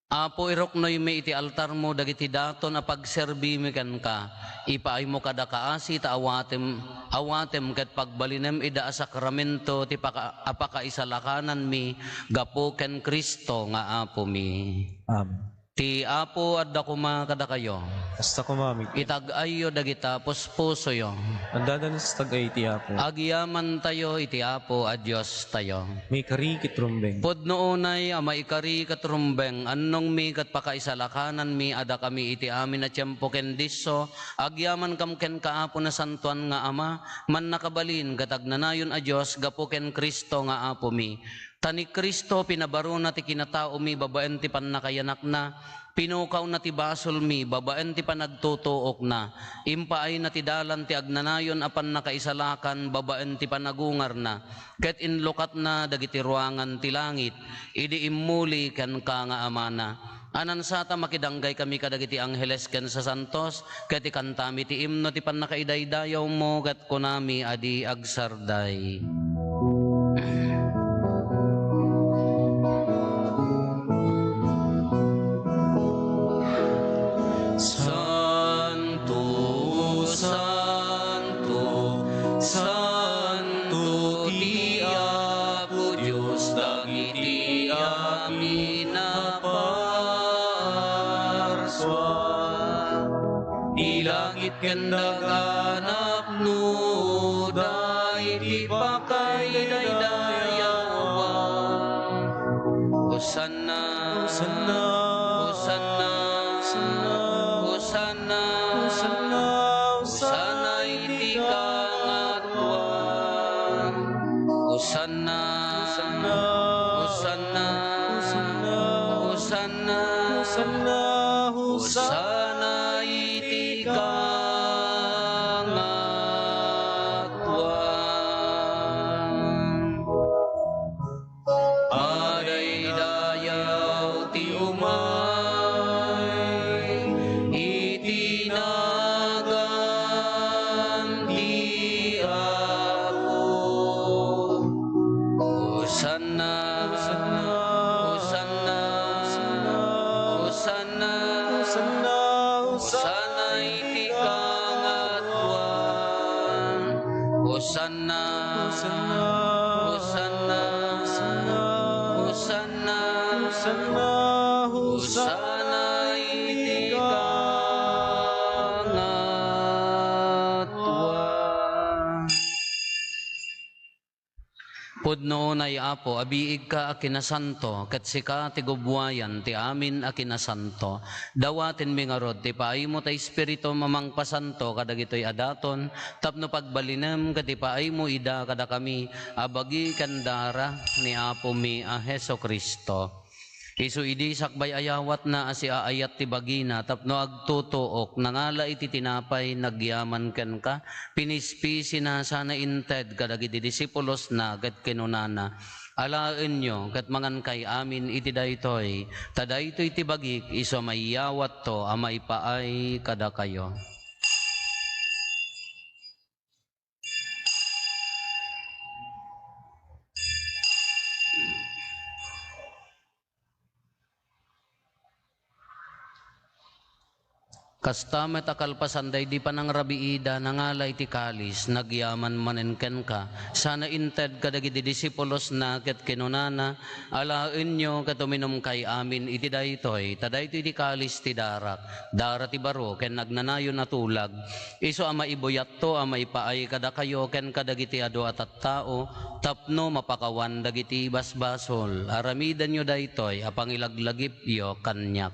Apo iroknoy mi iti altar mo dagiti daton a pagserbi mi ken ka, ipaay mo kada kaasi ta awatem ket pagbalinem ida a sakramento ti apakaisalakanan mi gapo ken Kristo nga apo mi. Amen. Ti apo adda kuma kada kayo. Hasta kumamig. Itag-ayo dagita puspuso yo. Andadanis tagay iti Apo. Agyaman tayo iti Apo a Dios tayo. May kari kitrumbeng. Pudno unay ama ikari katrumbeng annong mi kat pakaisalakanan mi ada kami iti amin na tiyempo ken disso agyaman kam ken kaapo na santuan nga ama man nakabalin gatagnanayon a Dios gapo ken Kristo nga apo mi. Tani Kristo pinabaro na ti kinatao mi babaen ti pannakayanak na pinukaw na ti basol mi babaen ti panagtutuok na impaay na ti dalan ti agnanayon apan nakaisalakan babaen ti panagungar na ket inlukat na dagiti ruangan ti langit idi immuli ken ka nga amana. Anan sata makidanggay kami kadagiti angheles ken sa santos ket ikantami ti imno ti pannakaidaydayaw mo ket kunami adi agsarday. Kenda ganap no dai pakay daydayawa Hosanna Hosanna Hosanna Hosanna Hosanna Hosanna iti kangatwan Hosanna Hosanna Hosanna Hosanna Hosanna Hosanna iti Pudno na Apo, abiig ka akinasanto, kat sika ti gubwayan, ti amin akinasanto. Dawatin mi nga rod, ti paay mo ta Espiritu mamang pasanto, kadag ito'y adaton, tapno pagbalinem, kat paay mo ida kada kami, abagi kandara ni Apo mi a Heso Kristo. Isu idi sakbay ayawat na asi aayat ti bagina tapno agtutuok nangala iti tinapay nagyaman ken ka pinispisi na sana inted kadagiti disipulos na ket kinunana alaen nyo ket mangan kay amin iti daytoy tadaytoy ti bagik isu mayawat to a maipaay kada kayo. Kastamet akalpasanday di pa nang rabiida nangalay ti kalis nagyaman manenken ka sana inted kadagiti disipulos na ket kinunana alaen nyo ket uminom kay amin iti daytoy tadaytoy ti kalis ti dara ti baro ken nagnanayon na tulag isu ama ibuyat to ama ipaay kada kayo ken kadagiti adu at tao tapno mapakawan dagiti basbasol aramidan nyo daytoy apangilaglagip yo kanyak.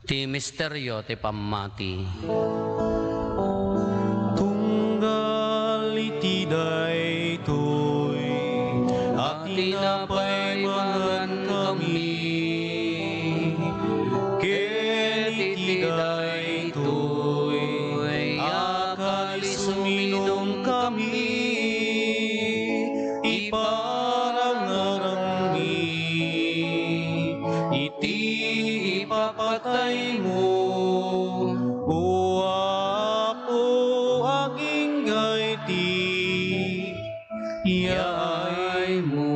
Ti Ti misteryo ti pammati. Tunggal iti daytoy at tinapay mangan kami. Ket iti daytoy akalis uminom kami. Iparangarang mi iti ipapatay mo. O Apo aging gaiti yaay mo.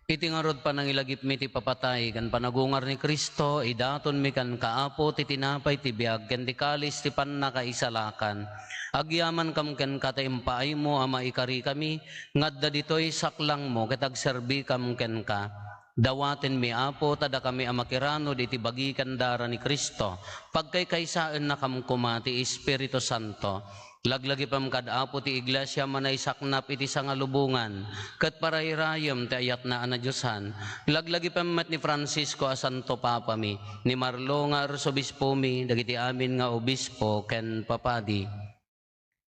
Iti ngarod pa nang ilagip mi ti papatay kan panagungar ni Kristo idaton mi kan kaapo ti tinapay ti biag ken ti kalis ti pannakaisalakan. Agyaman kam ken kataimpaay mo ama ikari kami ngadda ditoy saklang mo ket agserbi kam ken ka. Dawaten mi Apo tada kami amakirano iti bagi kandara ni Kristo. Pagkaykaysaan na kam kumati Espiritu Santo. Laglagi pam kad Apo ti iglesia manay saknap iti sangalubungan. Ket parairayem ti ayat na anadyosan. Laglagi pam met ni Francisco a Santo Papa mi. Ni Marlo nga arsobispo mi. Dagiti amin nga obispo ken papadi.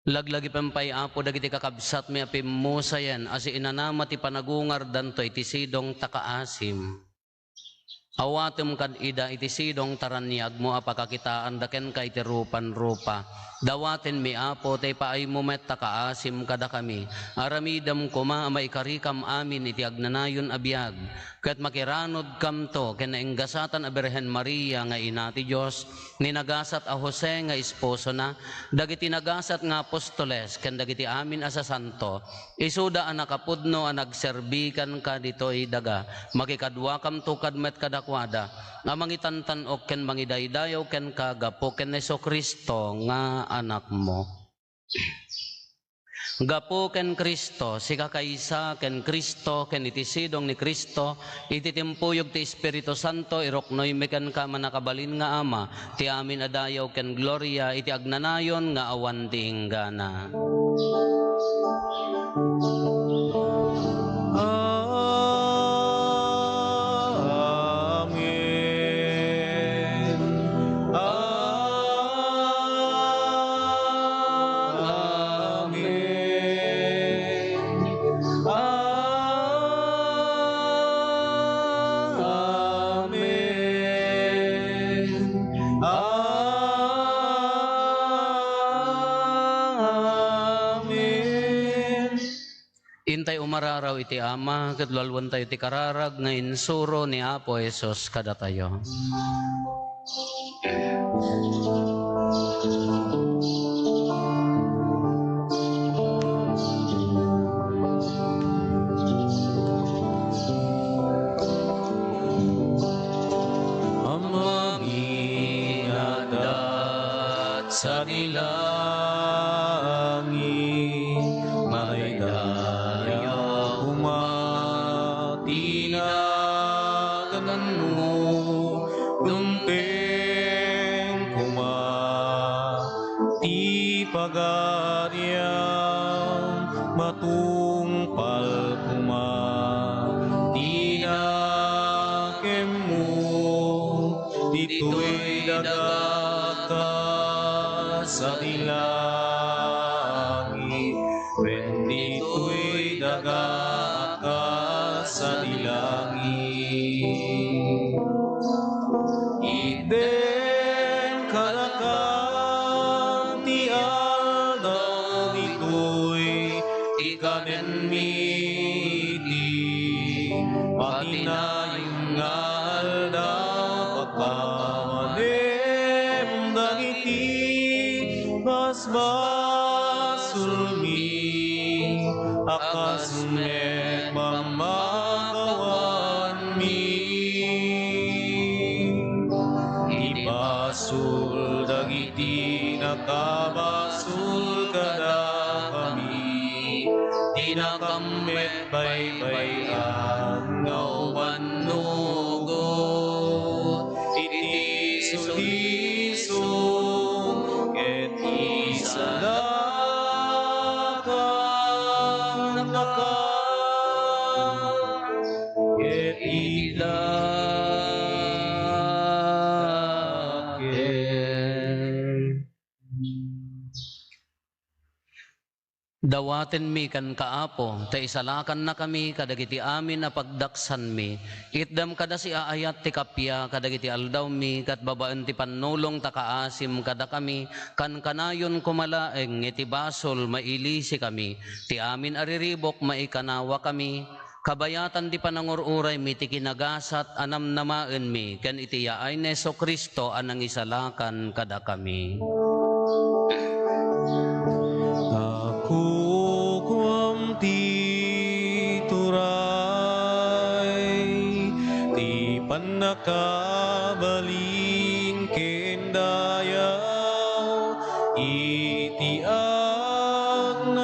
Laglagi pampay Apo dagiti kakabsat mi apimusayan asi inanama ti panagungar dantoy ti sidong takaasim. Awatem kad ida iti sidong taranyag mo apakakitaan daken ka iti rupan-rupa. Dawaten mi Apo tay paay mo met takaasim kada kami. Aramidam kuma maikarikam amin iti agnanayon abiyag. Ket makiranod kam to ken naenggasatan a Birhen Maria nga ina ti Dios, ninagasat a Jose nga esposo na, dagiti nagasat nga apostoles ken dagiti amin asa santo, isuda a nakapudno a nagserbikan ka ditoy daga, makikadwa kam to kadmet kadakwada, nga mangitantanok ken mangidaydayaw ken kagapo ken Jesu-Kristo nga anak mo. Gapo ken Kristo, sika kaysa ken Kristo, ken iti sidong ni Kristo, iti timpuyog ti Espiritu Santo, iroknoy meken ka manakabalin nga Ama, ti amin adayaw ken gloria, iti agnanayon nga awan ti inggana. Intay umararaw iti Ama, kadlalwan tayo ti kararag, nga insuro ni Apo Jesus kada tayo. Amaminadat sa dilangit, maydaya umatinagan mo, dumpeng kuma, ti pagariang matungpal kuma, tinakem mo, dito'y dagaka sa dilangit, wen dito'y dagaka sa dilangit. Iden kalakan ti aldaw dito'y ikanen mi iti patinayong nga aldaw pagkamanem dagiti basbasulmi akas met mamagawan mi ibasul dagiti nakabasul kada kami tinakammet baybayan nga umanugot iti sulisong ket isalakan naka ket Dawaten mi kan kaapo, ta isalakan na kami kadagiti amin na pagdaksan mi. Itdam kada si aayat ti kapya kadagiti aldaw mi, kat babaan ti panulong ta kaasim kada kami, kan kanayon kumalaeng iti basol mailisi kami, ti amin ariribok maikanawa kami, kabayatan di panangururay mi ti kinagasat anam namaen mi, kan iti yaay ni Hesus Kristo anang isalakan kada kami. Kukwam ti turay, ti panakabalin kendayaw, iti agnanayon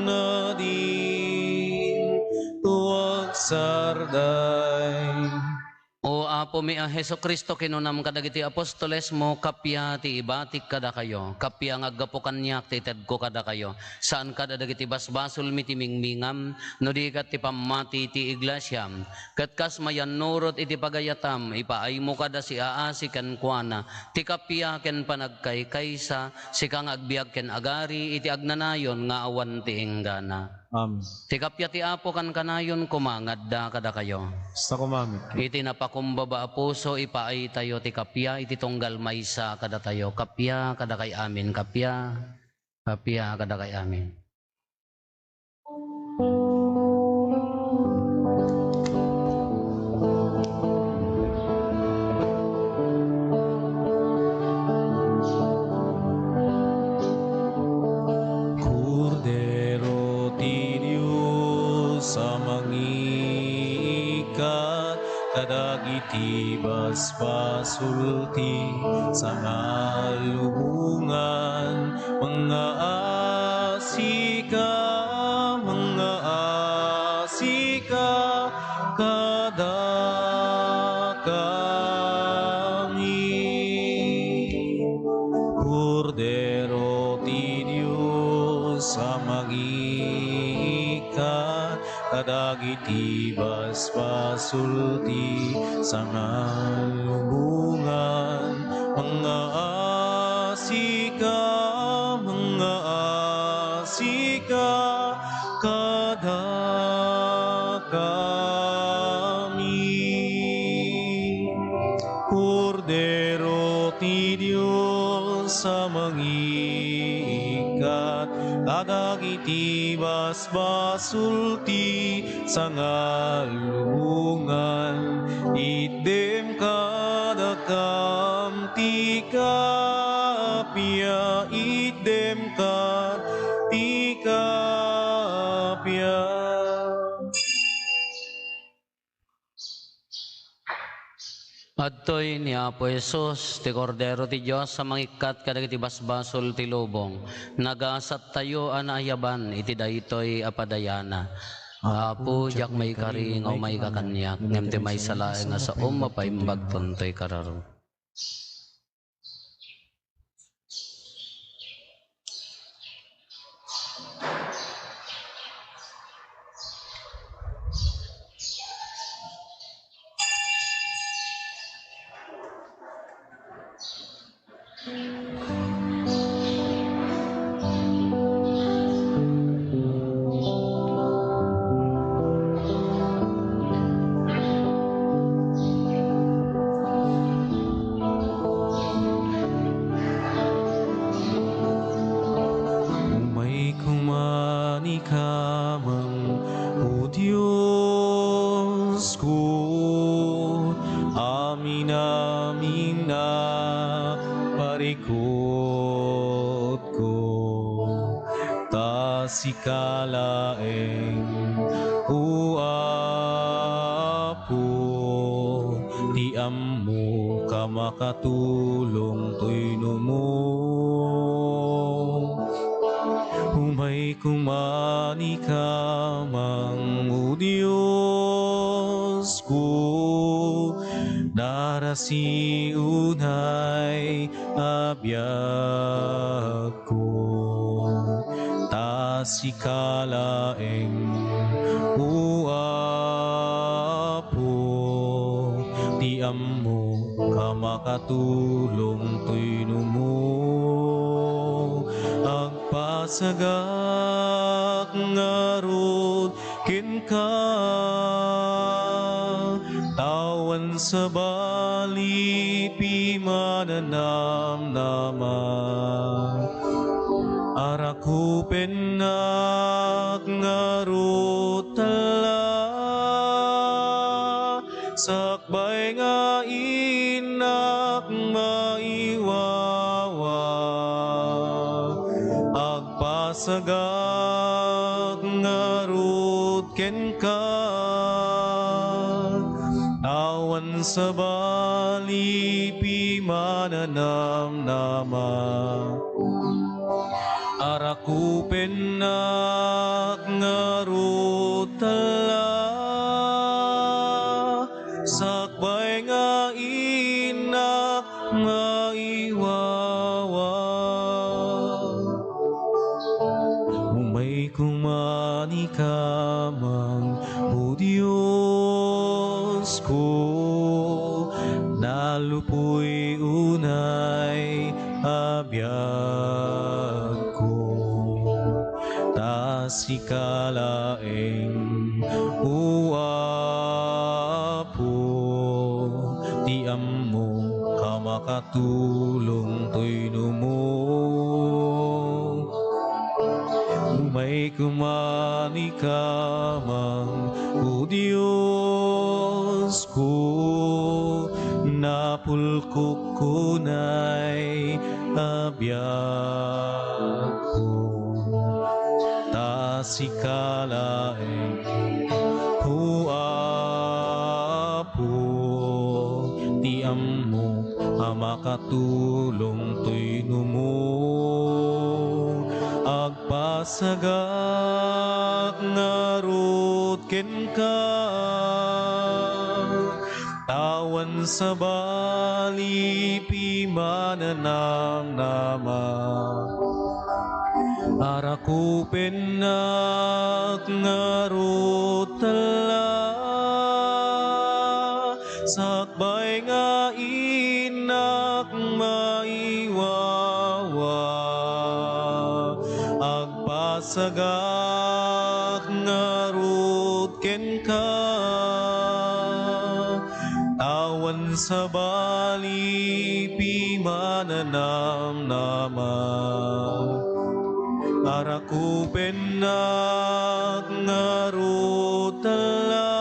na din, tuwag sarday. O Apo mi a Hesus Kristo kinunam kadagiti apostoles mo, kapya ti ibatik kada kayo, kapya ngaggapo kanyak ti tedko kada kayo, saan kada dagiti basbasol mi ti mingmingam, no di kat ti pamati ti iglesyam, kat kas mayan nurot iti pagayatam, ipaay mo kada si aasi ken kuana, ti kapya ken panagkaykaysa, si kang agbiag ken agari, iti agnanayon nga awan ti inggana. Amen. Ti kapya ti Apo kan kanayon kumangadda kada kayo. Sa kumamit. Iti napakumbaba a puso, ipaay tayo ti kapya, iti tunggal maysa kada tayo. Kapya kada kay amin, kapya, kapya kada kay amin. Kordero ti Diyos sa mangikat, kadagiti basbasulti sa ngalubungan, mga asika kada kami. Kordero ti Diyos sa magikat, kadagiti basbasulti sa ngalubungan, mga asika kada kami. Kordero ti Diyos sa mangikat, kadagiti basbasulti sa ngalubungan, idem kada ti kapya, idem ti kapya. Adtoy ni Apo Hesus, ti Kordero ti Diyos sa mangikat kadagiti basbasol ti lubong, nagasat tayo anayaban iti daytoy apadayana. Apo jak may karing o may kakanyak, ngem ti may salaeng nga sa mapaimbag tontoy kararo. Umay kumani kamang o Diyos ko, amin na parikot ko, ta si kalaeng o Apo, di ammo ka makatulong tuyno mo. Umay kumani kamang o Diyos ko, darasi unay abiyag ko, ta si kalaeng o Apo, di ammo ka makatulong tuyno mo. agpasagak ngarud kinka, tawan sa bali pimananam nama, arakupen nak ngarud tala, sakbay nga inak maiwawa, agpasagak ngarud kenka, tawan sa bali pimananam nama, arakupen nak ngarud tala, sakbay nga inak maiwawa. Umay kumani kamang o Diyos ko, nalupoy unay abiyag ko, tas ikalaeng uwapo, ti ammo kamakatulong to'y numo. Umay kumani kamang o Diyos ko, napulkok kunay abiyag ko, tas ikalaeng huapo, ti ammo makatulong to'y numo, agpasagak ngarud kenka, tawan sa bali pimananam nama, arakupen nak ngarud tala, sakbay nga inak maiwawa, agpasagak ngarud kenka, tawan sa bali pimananam nama, arakupen nak ngarud tala,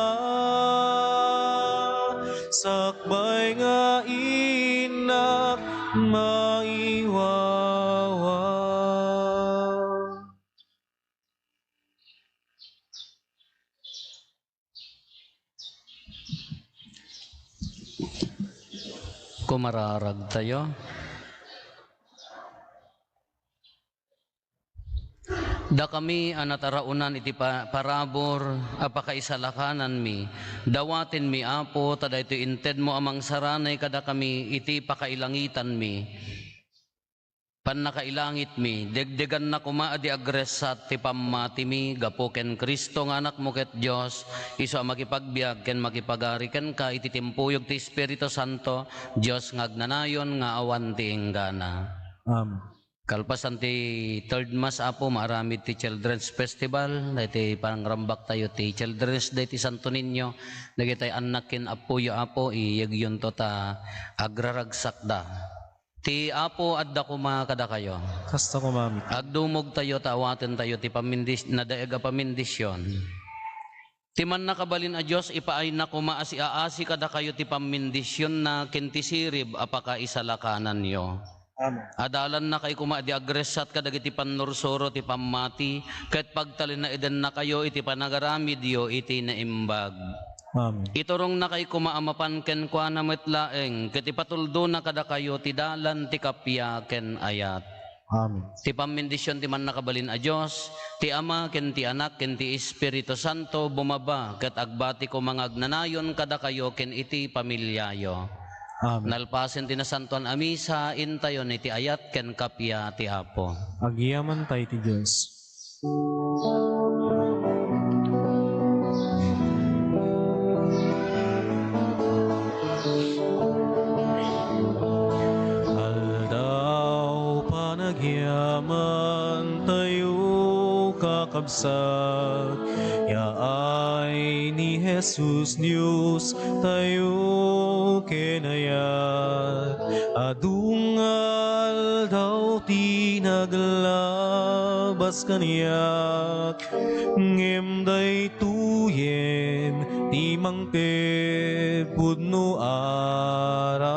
sakbay nga inak maiwawa. Kumararag tayo. Da kami anataraunan iti parabor apakaisalakanan mi, dawatin mi apo tada ito inted mo amang saranay kada kami iti pakailangitan mi, pannakailangit mi, degdegan na kumaadi agresat ti pammati mi, gapo ken Kristo nga anak mo ket Diyos, iso makipagbiag ken makipagari ken ka iti timpuyog ti Espiritu Santo, Diyos ngagnanayon nga awan ti enggana. Kalpasan ti third mass apo maaramid ti Children's Festival, dahiti pangrambak tayo ti Children's Day ti Santo Niño, dagiti anakin apuyo apo iyagyon to ta agraragsak da. Ti apo adda kuma kada kayo. Kasta ko mami. Agdumog tayo tawaten tayo ti nadaega pamindisyon. Ti man nakabalin a Dios ipaay na kumaasi aasi kada kayo ti pamindisyon na kenti sirib apaka isalakanan yo. Amen. Adalan na kay kumaadi agresat kadagiti pannursuro ti pammati ket pagtalin na eden na kayo iti panagaramid yo iti naimbag. Amen. Iturong na kay kumaamapan ken kuana metlaeng ket ipatuldo na kada kayo ti dalan ti kapya ken ayat. Amen. Ti pamindisyon ti man nakabalin a Dios, ti Ama ken ti Anak ken ti Espiritu Santo bumaba ket agbati ko mga agnanayon kada kayo ken iti pamilyayo. Amen. Nalpasen ti nasantuan a misa intayon iti ayat ken kapya ti Apo. Agiyaman tayo ti Diyos. Aldaw panagyaman kakabsat. Yaay ni Jesus Dios tayo kinayat. Adungal daw tinaglabas kaniyak. Ngem day tuyen timang te pudno araksa.